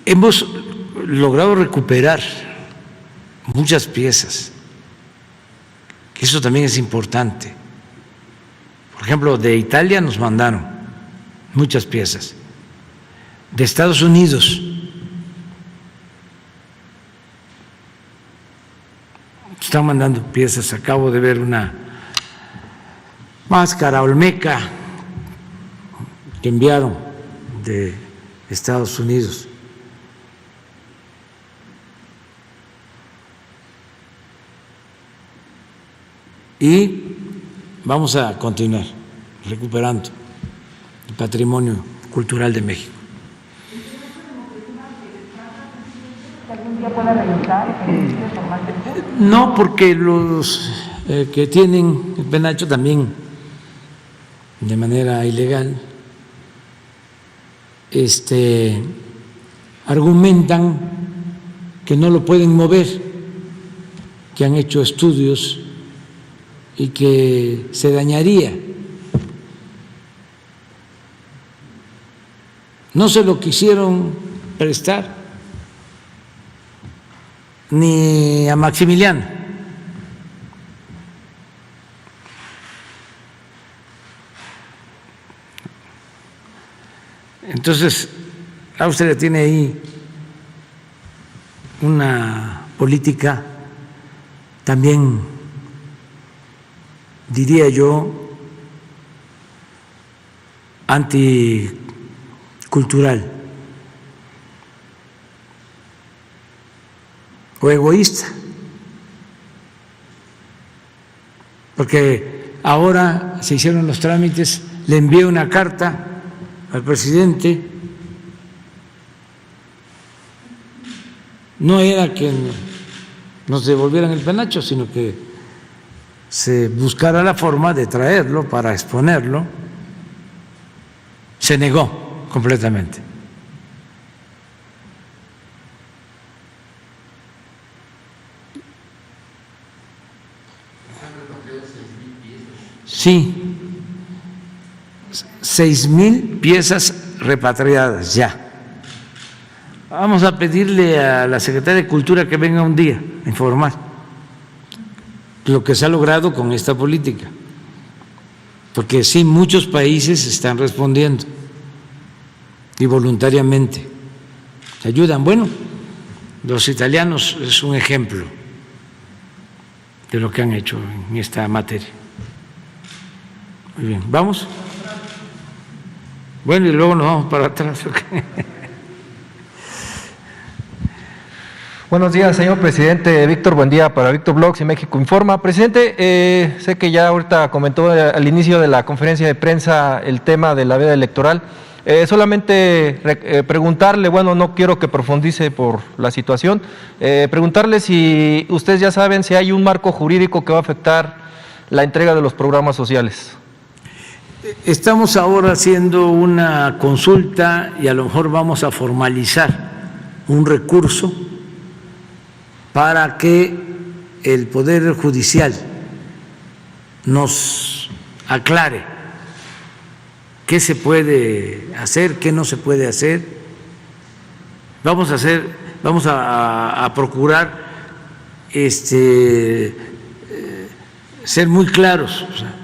Speaker 1: Hemos logrado recuperar muchas piezas, que eso también es importante. Por ejemplo, de Italia nos mandaron muchas piezas, de Estados Unidos están mandando piezas. Acabo de ver una máscara olmeca que enviaron de Estados Unidos. Y vamos a continuar recuperando el patrimonio cultural de México. No, porque los que tienen el penacho también de manera ilegal argumentan que no lo pueden mover, que han hecho estudios y que se dañaría. No se lo quisieron prestar ni a Maximiliano. Entonces, Austria tiene ahí una política también, diría yo, anticultural o egoísta, porque ahora se hicieron los trámites, le envié una carta al presidente, no era que nos devolvieran el penacho, sino que se buscara la forma de traerlo para exponerlo. Se negó completamente. Sí, 6,000 piezas repatriadas ya. Vamos a pedirle a la Secretaría de Cultura que venga un día a informar lo que se ha logrado con esta política, porque sí, muchos países están respondiendo y voluntariamente ayudan. Bueno, los italianos es un ejemplo de lo que han hecho en esta materia. Muy bien, ¿vamos? Bueno, y luego nos vamos para atrás.
Speaker 6: Buenos días, señor presidente. Víctor, buen día para Víctor Blogs y México Informa. Presidente, sé que ya ahorita comentó al inicio de la conferencia de prensa el tema de la veda electoral. Solamente preguntarle, bueno, no quiero que profundice por la situación, preguntarle si ustedes ya saben si hay un marco jurídico que va a afectar la entrega de los programas sociales.
Speaker 1: Estamos ahora haciendo una consulta y a lo mejor vamos a formalizar un recurso para que el Poder Judicial nos aclare qué se puede hacer, qué no se puede hacer. Vamos a procurar ser muy claros. O sea,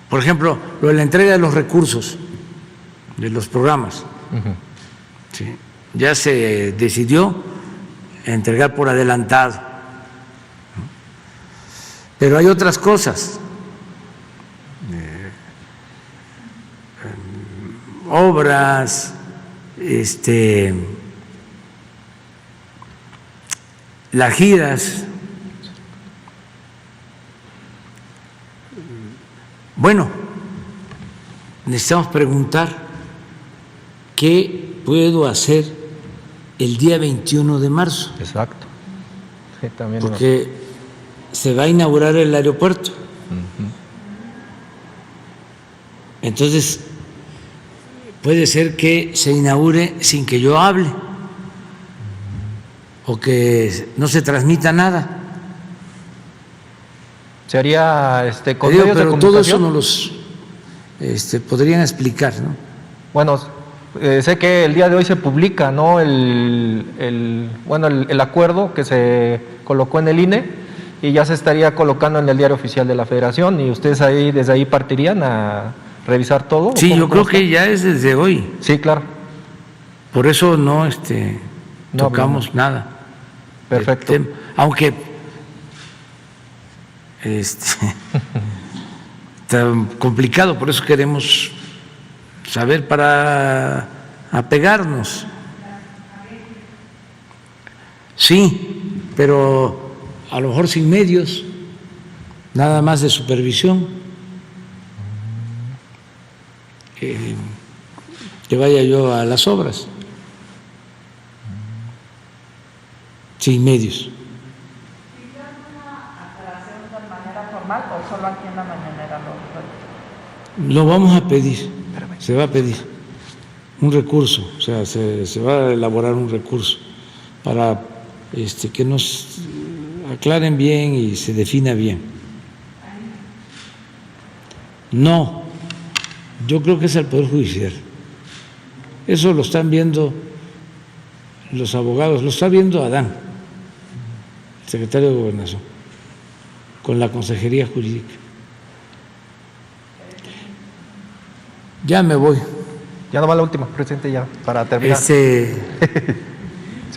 Speaker 1: por ejemplo, lo de la entrega de los recursos de los programas. Sí, ya se decidió entregar por adelantado, pero hay otras cosas, obras, las giras. Bueno, necesitamos preguntar qué puedo hacer el día 21 de marzo.
Speaker 6: Exacto. Sí, también
Speaker 1: porque se va a inaugurar el aeropuerto. Entonces, puede ser que se inaugure sin que yo hable o que no se transmita nada.
Speaker 6: Sería con
Speaker 1: Digo,
Speaker 6: medios de
Speaker 1: pero todo eso
Speaker 6: comunicación.
Speaker 1: nos lo podrían explicar, ¿no?
Speaker 6: Bueno, sé que el día de hoy se publica, ¿no? el acuerdo que se colocó en el INE y ya se estaría colocando en el Diario Oficial de la Federación, y ustedes ahí desde ahí partirían a revisar todo.
Speaker 1: Sí, yo creo que ya es desde hoy.
Speaker 6: Sí, claro.
Speaker 1: Por eso no tocamos
Speaker 6: no.
Speaker 1: nada.
Speaker 6: Perfecto.
Speaker 1: Aunque tan complicado, por eso queremos saber para apegarnos. Sí, pero a lo mejor sin medios, nada más de supervisión, que vaya yo a las obras, sin medios.
Speaker 2: ¿O solo aquí en la mañanera
Speaker 1: Lo vamos a pedir, se va a pedir un recurso, o sea, se va a elaborar un recurso para que nos aclaren bien y se defina bien. No, yo creo que es el Poder Judicial. Eso lo están viendo los abogados, lo está viendo Adán, el secretario de Gobernación, con la Consejería Jurídica. Ya me voy.
Speaker 6: Ya nomás la última, presidente, ya, para terminar. ¿Sí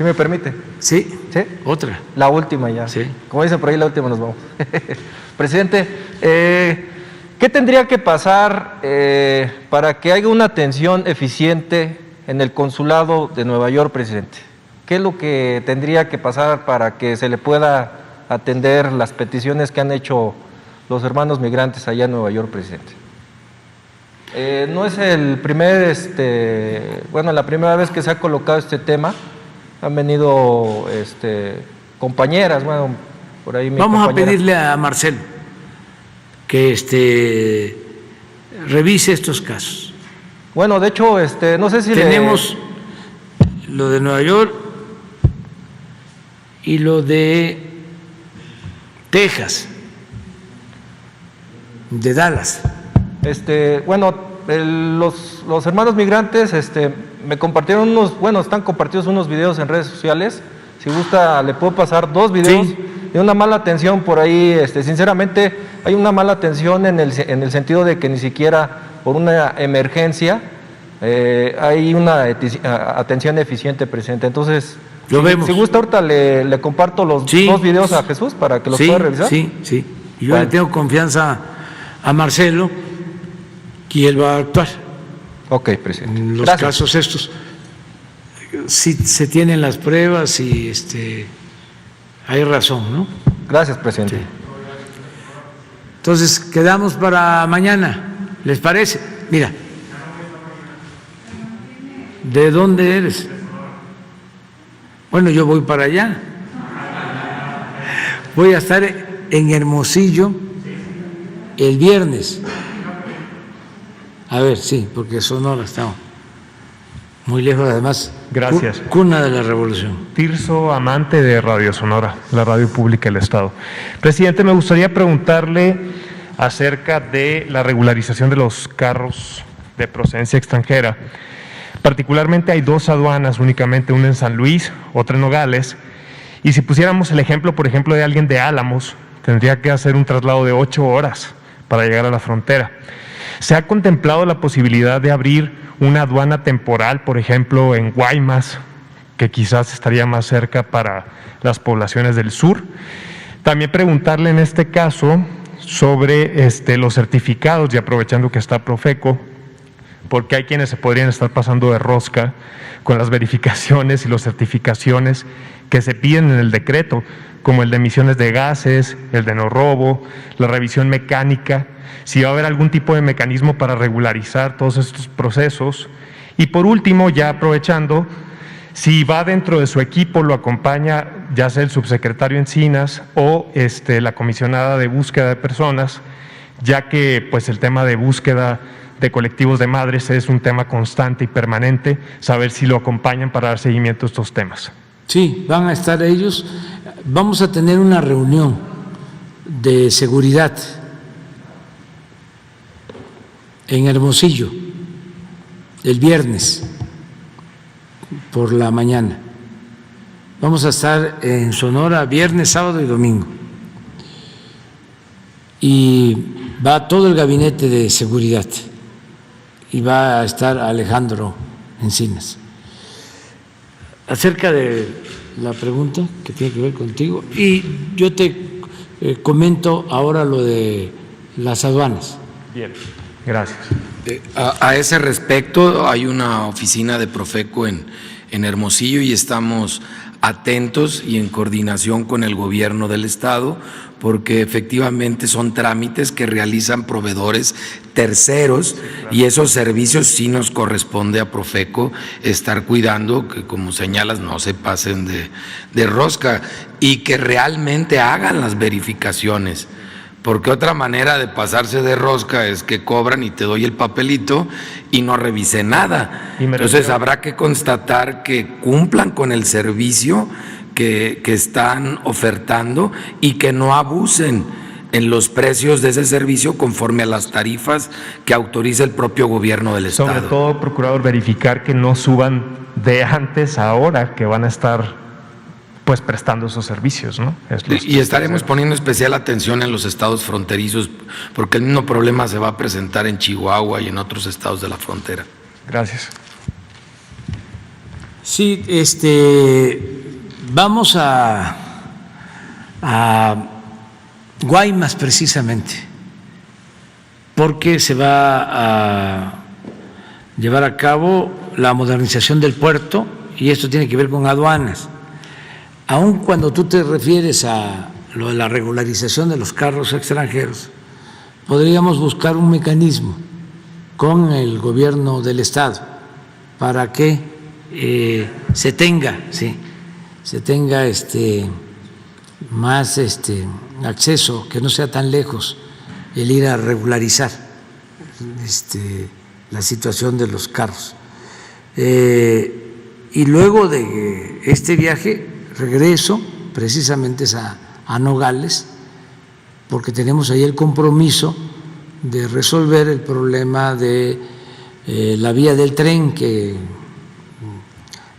Speaker 6: me permite?
Speaker 1: Sí,
Speaker 6: ¿Sí?
Speaker 1: otra.
Speaker 6: La última ya.
Speaker 1: Sí.
Speaker 6: Como dicen por ahí, la última nos vamos. Presidente, ¿qué tendría que pasar para que haya una atención eficiente en el consulado de Nueva York, presidente? ¿Qué es lo que tendría que pasar para que se le pueda atender las peticiones que han hecho los hermanos migrantes allá en Nueva York, presidente? No es el primer, la primera vez que se ha colocado este tema. Han venido compañeras, bueno, por ahí mi
Speaker 1: Vamos
Speaker 6: compañera.
Speaker 1: a pedirle a Marcelo que revise estos casos.
Speaker 6: Bueno, de hecho, no sé si
Speaker 1: tenemos lo de Nueva York y lo de Texas, de Dallas.
Speaker 6: Los hermanos migrantes me compartieron están compartidos unos videos en redes sociales. Si gusta, le puedo pasar 2 videos de una mala atención por ahí. Sinceramente, hay una mala atención en el sentido de que ni siquiera por una emergencia hay una atención eficiente, presidente. Entonces, si gusta, ahorita le comparto los 2 videos a Jesús para que los pueda revisar.
Speaker 1: Sí. Yo le tengo confianza a Marcelo y él va a actuar.
Speaker 6: Ok, presidente.
Speaker 1: En los casos estos, si se tienen las pruebas y hay razón, ¿no?
Speaker 6: Gracias, presidente.
Speaker 1: Sí. Entonces, quedamos para mañana, ¿les parece? Mira, ¿de dónde eres? Bueno, yo voy para allá. Voy a estar en Hermosillo el viernes. A ver, sí, porque Sonora está muy lejos, además.
Speaker 7: Gracias.
Speaker 1: Cuna de la revolución.
Speaker 7: Tirso, amante de Radio Sonora, la radio pública del Estado. Presidente, me gustaría preguntarle acerca de la regularización de los carros de procedencia extranjera. Particularmente hay 2 aduanas únicamente, una en San Luis, otra en Nogales, y si pusiéramos el ejemplo, por ejemplo, de alguien de Álamos, tendría que hacer un traslado de 8 horas para llegar a la frontera. ¿Se ha contemplado la posibilidad de abrir una aduana temporal, por ejemplo, en Guaymas, que quizás estaría más cerca para las poblaciones del sur? También preguntarle en este caso sobre los certificados, y aprovechando que está Profeco, porque hay quienes se podrían estar pasando de rosca con las verificaciones y las certificaciones que se piden en el decreto, como el de emisiones de gases, el de no robo, la revisión mecánica, si va a haber algún tipo de mecanismo para regularizar todos estos procesos. Y por último, ya aprovechando, si va dentro de su equipo, lo acompaña ya sea el subsecretario Encinas o la comisionada de búsqueda de personas, ya que pues el tema de búsqueda de colectivos de madres es un tema constante y permanente, saber si lo acompañan para dar seguimiento a estos temas.
Speaker 1: Sí, van a estar ellos. Vamos a tener una reunión de seguridad en Hermosillo el viernes por la mañana. Vamos a estar en Sonora viernes, sábado y domingo. Y va todo el gabinete de seguridad y va a estar Alejandro Encinas. Acerca de la pregunta que tiene que ver contigo, y yo te comento ahora lo de las aduanas.
Speaker 7: Bien, gracias.
Speaker 8: A ese respecto, hay una oficina de Profeco en Hermosillo y estamos atentos y en coordinación con el gobierno del estado, porque efectivamente son trámites que realizan proveedores terceros y esos servicios sí nos corresponde a Profeco estar cuidando que, como señalas, no se pasen de rosca y que realmente hagan las verificaciones. Porque otra manera de pasarse de rosca es que cobran y te doy el papelito y no revise nada. Entonces habrá que constatar que cumplan con el servicio que están ofertando y que no abusen en los precios de ese servicio conforme a las tarifas que autoriza el propio gobierno del estado.
Speaker 7: Sobre todo, procurador, verificar que no suban de antes a ahora que van a estar pues prestando esos servicios, ¿no?
Speaker 8: Y estaremos poniendo especial atención en los estados fronterizos, porque el mismo problema se va a presentar en Chihuahua y en otros estados de la frontera.
Speaker 7: Gracias.
Speaker 1: Sí, vamos a Guaymas precisamente, porque se va a llevar a cabo la modernización del puerto y esto tiene que ver con aduanas. Aun cuando tú te refieres a lo de la regularización de los carros extranjeros, podríamos buscar un mecanismo con el gobierno del estado para que se tenga más acceso, que no sea tan lejos el ir a regularizar la situación de los carros. Y luego de este viaje regreso precisamente a Nogales, porque tenemos ahí el compromiso de resolver el problema de la vía del tren que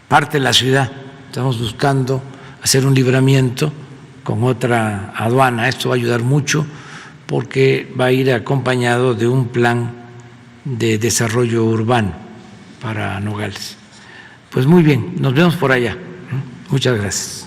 Speaker 1: parte de la ciudad. Estamos buscando hacer un libramiento con otra aduana. Esto va a ayudar mucho porque va a ir acompañado de un plan de desarrollo urbano para Nogales. Pues muy bien, nos vemos por allá. Muchas gracias.